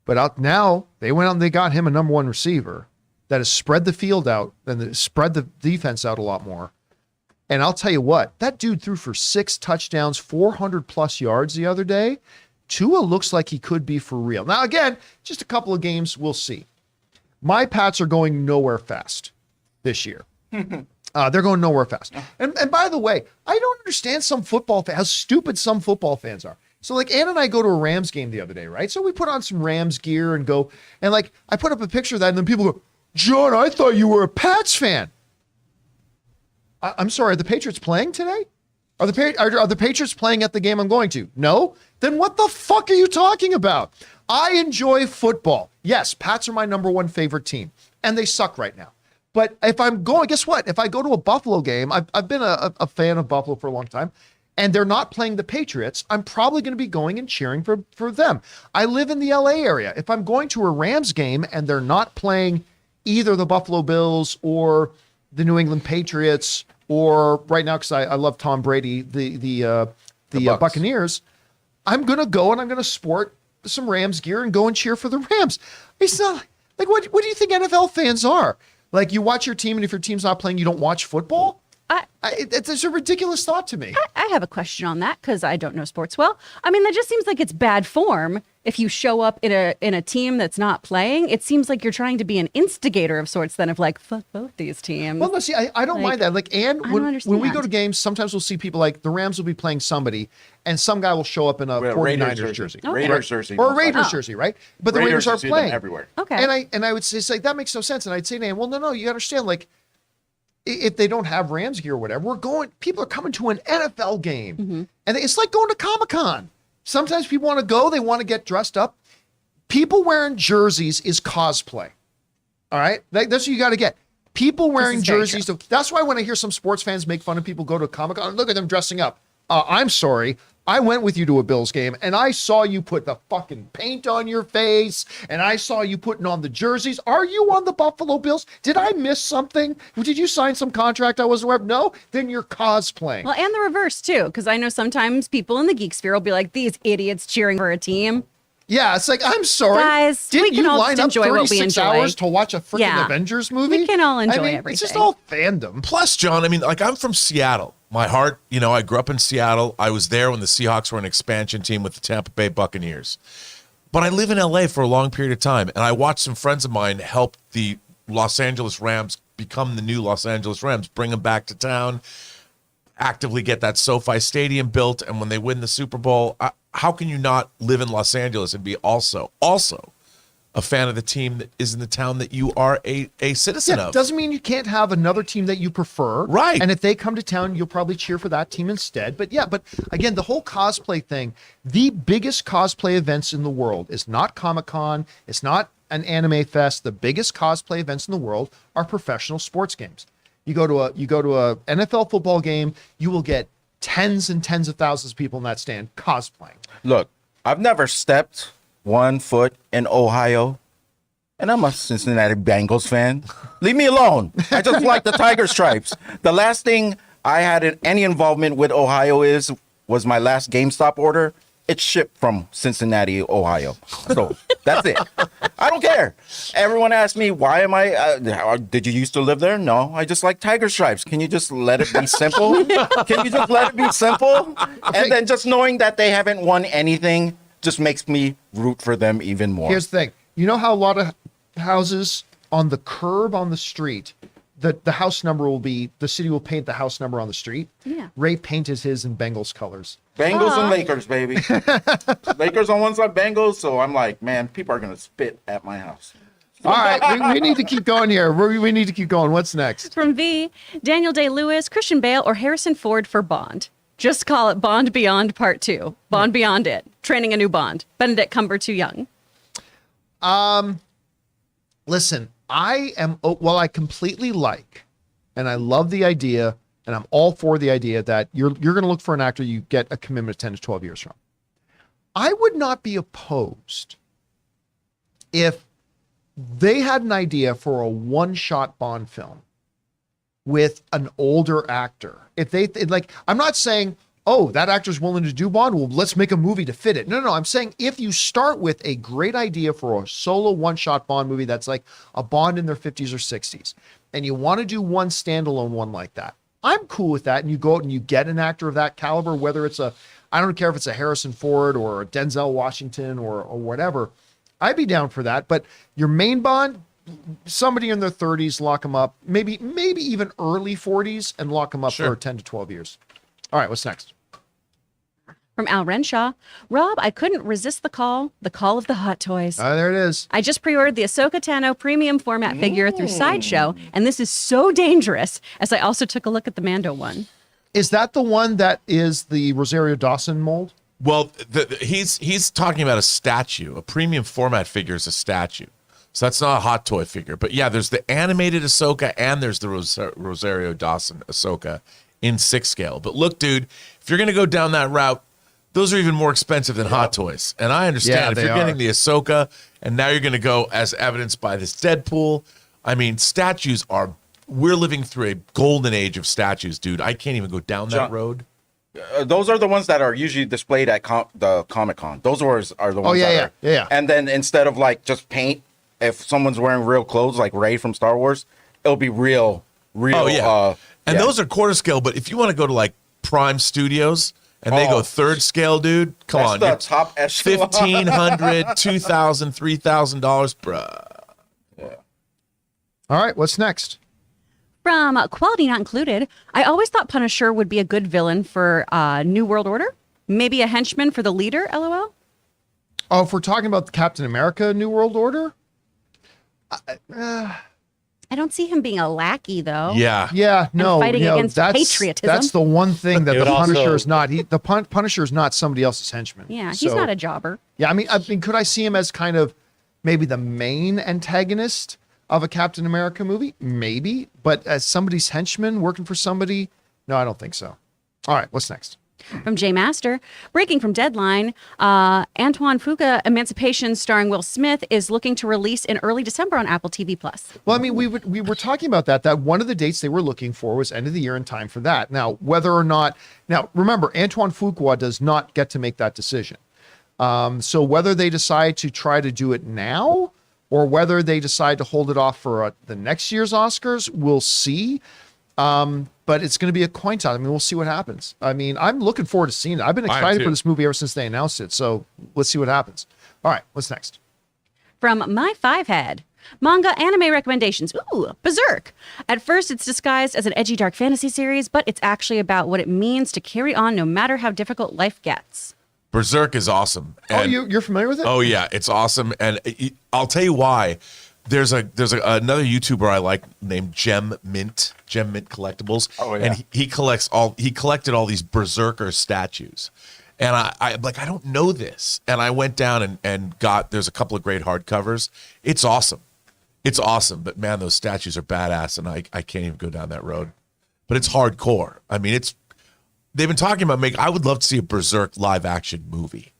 But now they went out and they got him a number one receiver that has spread the field out and spread the defense out a lot more. And I'll tell you what, that dude threw for 6 touchdowns, 400 plus yards the other day. Tua looks like he could be for real. Now, again, just a couple of games, we'll see. My Pats are going nowhere fast this year. They're going nowhere fast. And by the way, I don't understand how stupid some football fans are. So like Ann and I go to a Rams game the other day, right? So we put on some Rams gear and go, and like I put up a picture of that and then people go, John, I thought you were a Pats fan. I'm sorry, are the Patriots playing today? Are the Patriots playing at the game I'm going to? No? Then what the fuck are you talking about? I enjoy football. Yes, Pats are my number one favorite team, and they suck right now. But if I'm going, guess what? If I go to a Buffalo game, I've been a fan of Buffalo for a long time, and they're not playing the Patriots, I'm probably going to be going and cheering for them. I live in the LA area. If I'm going to a Rams game and they're not playing either the Buffalo Bills or the New England Patriots, or right now, because I love Tom Brady, the Buccaneers, I'm going to go and I'm going to sport some Rams gear and go and cheer for the Rams. It's not like, what do you think NFL fans are? Like, you watch your team, and if your team's not playing, you don't watch football? It's a ridiculous thought to me. I have a question on that because I don't know sports well. I mean, that just seems like it's bad form if you show up in a team that's not playing. It seems like you're trying to be an instigator of sorts then of like, fuck both these teams. Well, let's see, I don't mind that. Like, and I don't when we go understand. to games, sometimes we'll see people like the Rams will be playing somebody, and some guy will show up in a 49ers jersey. Okay. Raiders jersey. Or a most Raiders likely. jersey, right? But the Raiders, Raiders you aren't see them playing. everywhere. Okay. And I would say like, that makes no sense. And I'd say to him, well, no, you understand, like, if they don't have Rams gear or whatever, people are coming to an NFL game. And it's like going to Comic-Con. Sometimes people want to go, they want to get dressed up. People wearing jerseys is cosplay. All right? That's what you got to get. People wearing is very jerseys. That's why when I hear some sports fans make fun of people go to Comic-Con, look at them dressing up. I'm sorry. I went with you to a Bills game and I saw you put the fucking paint on your face and I saw you putting on the jerseys. Are you on the Buffalo Bills? Did I miss something? Did you sign some contract I wasn't aware of? No? Then you're cosplaying. Well, and the reverse too, because I know sometimes people in the geek sphere will be like, these idiots cheering for a team. Yeah, it's like, I'm sorry. Guys, Didn't we can you all line just up enjoy what we 36 enjoy. hours to watch a freaking Yeah. Avengers movie? We can all enjoy It's everything. just all fandom. Plus, John, I mean, like, I'm from Seattle. My heart, I grew up in Seattle. I was there when the Seahawks were an expansion team with the Tampa Bay Buccaneers. But I live in LA for a long period of time, and I watched some friends of mine help the Los Angeles Rams become the new Los Angeles Rams, bring them back to town, actively get that SoFi Stadium built, and when they win the Super Bowl, how can you not live in Los Angeles and be also a fan of the team that is in the town that you are a citizen of? Doesn't mean you can't have another team that you prefer. Right. And if they come to town, you'll probably cheer for that team instead. But again, the whole cosplay thing, the biggest cosplay events in the world is not Comic-Con, it's not an anime fest. The biggest cosplay events in the world are professional sports games. You go to a NFL football game, you will get tens and tens of thousands of people in that stand cosplaying. Look, I've never stepped one foot in Ohio, and I'm a Cincinnati Bengals fan. Leave me alone. I just like the Tiger Stripes. The last thing I had any involvement with Ohio was my last GameStop order. It's shipped from Cincinnati, Ohio. So that's it. I don't care. Everyone asks me, why am I, did you used to live there? No, I just like Tiger Stripes. Can you just let it be simple? Can you just let it be simple? And then just knowing that they haven't won anything just makes me root for them even more. Here's the thing. You know how a lot of houses on the curb on the street, the house number will be, the city will paint the house number on the street? Yeah. Ray painted his in Bengals colors. Bengals and Lakers, baby. Lakers on one side, Bengals. So I'm like, man, people are going to spit at my house. All right, we need to keep going here. We need to keep going. What's next? From V, Daniel Day-Lewis, Christian Bale, or Harrison Ford for Bond. Just call it Bond Beyond Part 2. Bond Beyond It. Training a new Bond. Benedict Cumberbatch too young. Listen, I completely like, and I love the idea, and I'm all for the idea that you're going to look for an actor you get a commitment of 10 to 12 years from. I would not be opposed if they had an idea for a one-shot Bond film with an older actor. If they like, I'm not saying, oh, that actor's willing to do Bond, well, let's make a movie to fit it. No, I'm saying if you start with a great idea for a solo one-shot Bond movie that's like a Bond in their 50s or 60s, and you want to do one standalone one like that, I'm cool with that. And you go out and you get an actor of that caliber, whether it's I don't care if it's a Harrison Ford or a Denzel Washington or whatever, I'd be down for that. But your main Bond, somebody in their 30s, lock them up, maybe even early 40s, and lock them up for 10 to 12 years. All right, what's next? From Al Renshaw, Rob, I couldn't resist the call of the hot toys. There it is. I just pre-ordered the Ahsoka Tano premium format figure through Sideshow, and this is so dangerous, as I also took a look at the Mando one. Is that the one that is the Rosario Dawson mold? Well, he's talking about a statue. A premium format figure is a statue. So that's not a hot toy figure. But yeah, there's the animated Ahsoka and there's the Rosario Dawson Ahsoka in 6 scale. But look, dude, if you're going to go down that route, those are even more expensive than hot toys. And I understand Yeah, if they you're are. getting the Ahsoka and now you're going to go as evidenced by this Deadpool. I mean, statues are, we're living through a golden age of statues, dude. I can't even go down that John- road. Those are the ones that are usually displayed at the Comic-Con. Those are the ones yeah. And then instead of like just paint, if someone's wearing real clothes like Rey from Star Wars, it'll be real. Oh, yeah. And yeah. those are quarter scale, but if you want to go to like Prime Studios and they go 3rd scale, dude, come That's on. the you're top echelon. $1,500, $2,000, $3,000, bruh. All right, what's next? From Quality Not Included, I always thought Punisher would be a good villain for New World Order. Maybe a henchman for the leader, LOL. Oh, if we're talking about the Captain America New World Order? I don't see him being a lackey, though. Yeah. Yeah, no. fighting against patriotism. That's the one thing that It the would also- Punisher is not. The Punisher is not somebody else's henchman. Yeah, he's So- not a jobber. Yeah, I mean, could I see him as kind of maybe the main antagonist of a Captain America movie? Maybe, but as somebody's henchman working for somebody, no, I don't think so. All right, what's next? From J Master, breaking from Deadline, Antoine Fuqua Emancipation starring Will Smith is looking to release in early December on Apple TV Plus. Well, I mean, we were talking about that one of the dates they were looking for was end of the year in time for that. Now, whether or not, now remember, Antoine Fuqua does not get to make that decision. So whether they decide to try to do it now or whether they decide to hold it off for the next year's Oscars, we'll see. But it's going to be a coin toss. I mean, we'll see what happens. I mean, I'm looking forward to seeing it. I've been I am excited too. for this movie ever since they announced it. So let's see what happens. All right, what's next? From My Five Head, manga anime recommendations. Ooh, Berserk. At first, it's disguised as an edgy dark fantasy series, but it's actually about what it means to carry on no matter how difficult life gets. Berserk is awesome. Oh, And- you're familiar with it? Oh yeah, it's awesome, and I'll tell you why. There's another YouTuber I like named Gem Mint Collectibles. Oh, yeah. And he collected all these Berserker statues, and I'm like, I don't know this, and I went down and got. There's a couple of great hardcovers. It's awesome, but man, those statues are badass, and I can't even go down that road. But it's hardcore. I mean, they've been talking about I would love to see a Berserk live action movie.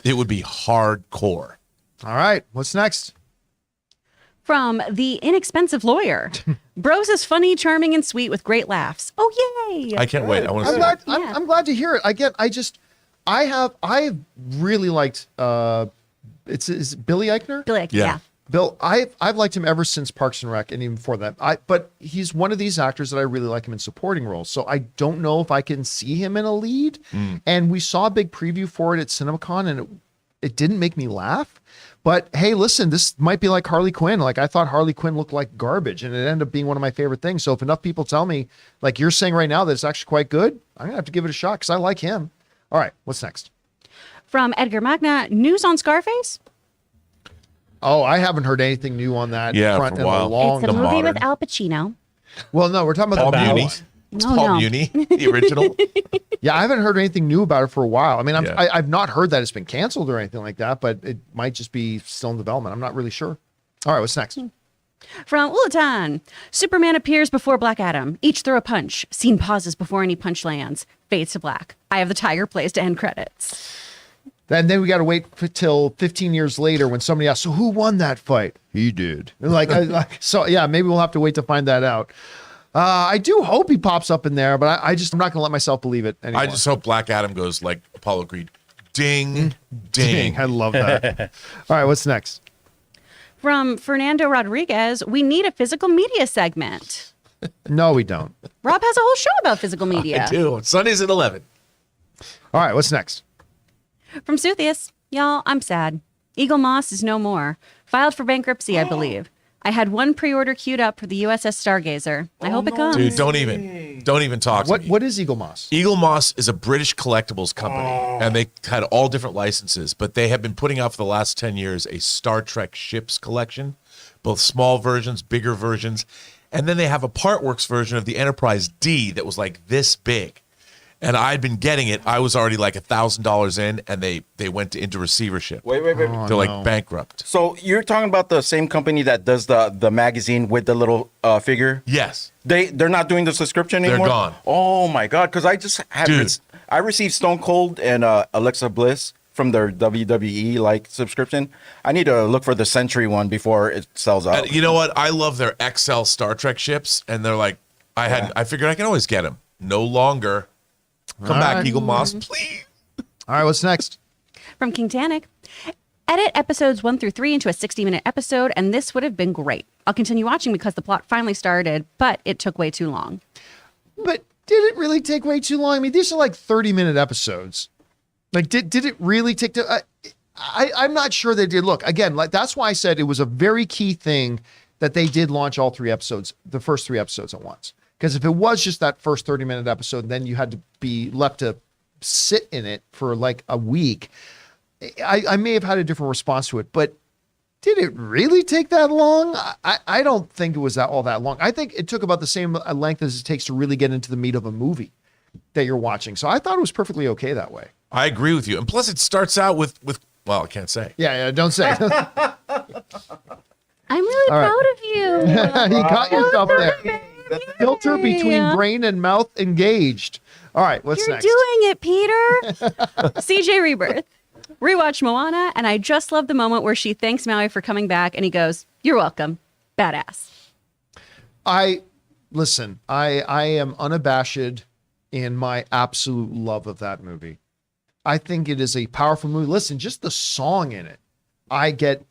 It would be hardcore. All right, what's next? From The Inexpensive Lawyer, Bros is funny, charming, and sweet with great laughs. Oh, yay! I can't wait. I want to I'm see glad. it. Yeah. I'm glad to hear it. I've really liked. It's Billy Eichner. Billy, Yeah. yeah. Bill, I've liked him ever since Parks and Rec, and even before that. But he's one of these actors that I really like him in supporting roles. So I don't know if I can see him in a lead. And we saw a big preview for it at CinemaCon, and it didn't make me laugh. But hey, listen, this might be like Harley Quinn. Like I thought Harley Quinn looked like garbage, and it ended up being one of my favorite things. So if enough people tell me, like you're saying right now, that it's actually quite good, I'm gonna have to give it a shot because I like him. All right, what's next? From Edgar Magna, news on Scarface. Oh, I haven't heard anything new on that Yeah, front for a in while. a long It's a time. movie modern. with Al Pacino. Well, no, we're talking about Paul the new Muni. one. It's No, Paul no. Muni, the original. Yeah, I haven't heard anything new about it for a while. I mean, Yeah. I've not heard that it's been canceled or anything like that, but it might just be still in development. I'm not really sure. All right, what's next? From Ulatan, Superman appears before Black Adam. Each throw a punch. Scene pauses before any punch lands. Fades to black. Eye of the Tiger plays to end credits. And then we got to wait till 15 years later when somebody asks, so who won that fight? He did. So yeah, maybe we'll have to wait to find that out. I do hope he pops up in there, but I'm not going to let myself believe it anymore. I just hope Black Adam goes like Apollo Creed. Ding, ding. I love that. All right, what's next? From Fernando Rodriguez, we need a physical media segment. No, we don't. Rob has a whole show about physical media. I do. Sundays at 11. All right, what's next? From Suthius, y'all, I'm sad. Eagle Moss is no more. Filed for bankruptcy, I believe. I had one pre-order queued up for the USS Stargazer. I hope it comes. Dude, don't even talk to me. What is Eagle Moss? Eagle Moss is a British collectibles company, and they had all different licenses, but they have been putting out for the last 10 years a Star Trek ships collection, both small versions, bigger versions, and then they have a Partworks version of the Enterprise D that was like this big. and I'd been getting it. I was already like $1,000 in, and they went into receivership. Wait. They're like bankrupt. So you're talking about the same company that does the magazine with the little figure? Yes. They're not doing the subscription anymore? They're gone. Oh my God. Because I just had Dude. I received Stone Cold and Alexa Bliss from their WWE like subscription. I need to look for the Century one before it sells out. And you know what? I love their XL Star Trek ships, and they're like, I figured I can always get them. No longer. Come All back, right. Eagle Moss, please. All right, what's next? From King Tannic. Edit episodes 1 through 3 into a 60-minute episode, and this would have been great. I'll continue watching because the plot finally started, but it took way too long. But did it really take way too long? I mean, these are like 30-minute episodes. Like, did it really take I'm not sure they did. Look, again, like that's why I said it was a very key thing that they did launch all 3 episodes, the first 3 episodes at once. Because if it was just that first 30-minute episode, then you had to be left to sit in it for like a week. I may have had a different response to it, but did it really take that long? I don't think it was all that long. I think it took about the same length as it takes to really get into the meat of a movie that you're watching. So I thought it was perfectly okay that way. I agree with you. And plus, it starts out with well, I can't say. Yeah, don't say. I'm really All right. proud of you. You got yourself there. Filter between brain and mouth engaged. All right, what's You're next? doing it, Peter. CJ Rebirth. Rewatch Moana, and I just love the moment where she thanks Maui for coming back, and he goes, "You're welcome." Badass. Listen, I am unabashed in my absolute love of that movie. I think it is a powerful movie. Listen, just the song in it. I get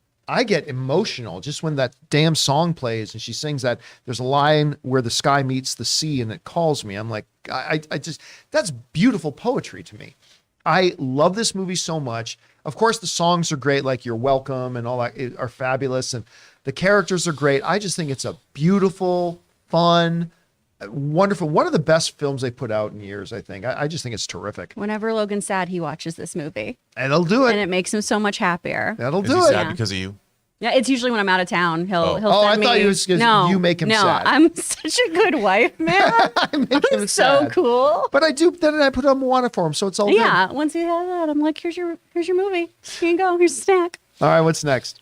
emotional just when that damn song plays and she sings that. There's a line where the sky meets the sea and it calls me. I'm like, I just, that's beautiful poetry to me. I love this movie so much. Of course, the songs are great, like You're Welcome and all that are fabulous. And the characters are great. I just think it's a beautiful, fun, wonderful, one of the best films they put out in years, I think. I just think it's terrific. Whenever Logan's sad, he watches this movie, And it'll do and it. it makes him so much happier. That'll Is he do it. sad Yeah. because of you? Yeah, it's usually when I'm out of town. He'll Oh, send I me. thought it was 'cause no, you make him no, sad. I'm such a good wife, man. I make him I'm so sad. cool. But I do, then I put on Moana for him, so it's all Yeah, once he has that, I'm like, here's your movie. Here you go. Here's a snack. good. All right, what's next?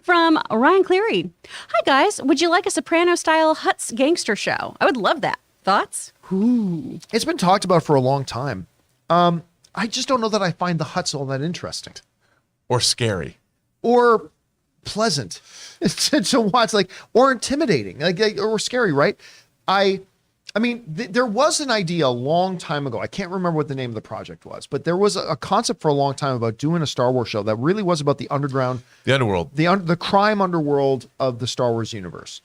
From Ryan Cleary. Hi guys, would you like a Soprano-style Huts gangster show? I would love that. Thoughts? It's been talked about for a long time. I just don't know that I find the Huts all that interesting Or scary? or pleasant to watch, like, or intimidating, like or scary, right? I mean, there was an idea a long time ago. I can't remember what the name of the project was, but there was a concept for a long time about doing a Star Wars show that really was about the underground, The underworld. the crime underworld of the Star Wars universe.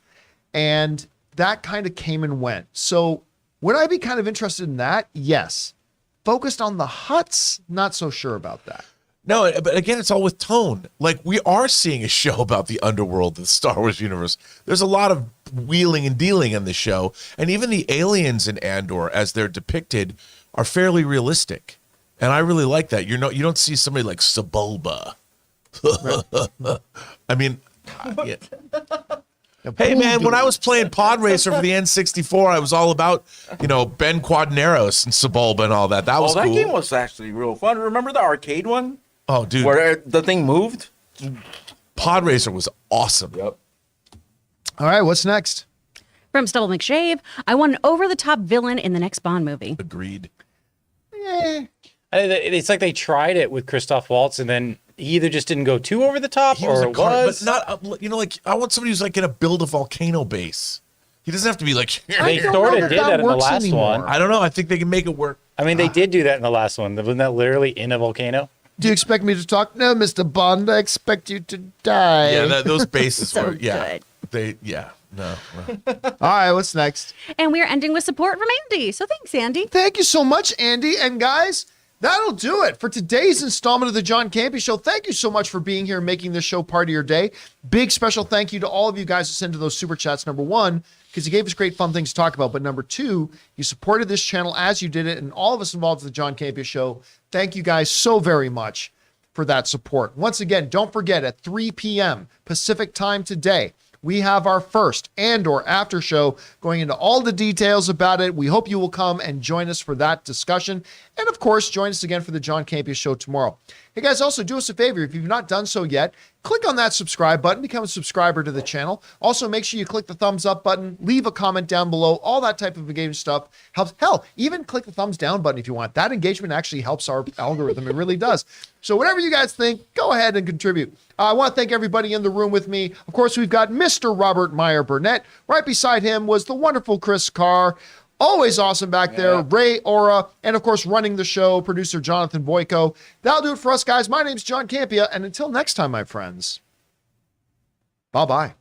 And that kind of came and went. So would I be kind of interested in that? Yes. Focused on the Huts, not so sure about that. No, but again, it's all with tone. Like, we are seeing a show about the underworld of the Star Wars universe. There's a lot of wheeling and dealing on the show. And even the aliens in Andor, as they're depicted, are fairly realistic. And I really like that. You don't see somebody like Sebulba. I mean, yeah. Hey man, when I was playing Pod Racer for the N64, I was all about, Ben Quadneros and Sebulba and all that. That was that cool. game was actually real fun. Remember the arcade one Oh, dude, where the thing moved? Pod Racer was awesome. Yep. All right, what's next? From Stubble McShave. I want an over-the-top villain in the next Bond movie. Agreed. It's like they tried it with Christoph Waltz, and then he either just didn't go too over the top, He was or a it car, was. but not, like, I want somebody who's like going to build a volcano base. He doesn't have to be like, They don't sort know of that did that that in the works last anymore. one. I don't know. I think they can make it work. I mean, they did do that in the last one. Wasn't that literally in a volcano? Do you expect me to talk? No, Mr. Bond, I expect you to die. Yeah, those bases So were, yeah. good. No. All right, what's next? And we're ending with support from Andy. So thanks, Andy. Thank you so much, Andy. And guys, that'll do it for today's installment of the John Campea Show. Thank you so much for being here and making this show part of your day. Big special thank you to all of you guys who sent in those super chats. Number one, because you gave us great fun things to talk about. But number two, you supported this channel as you did it. And all of us involved with the John Campea Show, thank you guys so very much for that support. Once again, don't forget at 3 p.m. Pacific time today, we have our first Andor after show going into all the details about it. We hope you will come and join us for that discussion. And of course, join us again for the John Campea Show tomorrow. Hey guys, also do us a favor. If you've not done so yet, click on that subscribe button, become a subscriber to the channel. Also, make sure you click the thumbs up button, leave a comment down below. All that type of engagement stuff helps. Hell, even click the thumbs down button if you want. That engagement actually helps our algorithm. It really does. So whatever you guys think, go ahead and contribute. I want to thank everybody in the room with me. Of course, we've got Mr. Robert Meyer Burnett. Right beside him was the wonderful Chris Carr. Always awesome back there. Ray Ora, and of course, running the show, producer Jonathan Boyko. That'll do it for us, guys. My name's John Campea, and until next time, my friends, bye-bye.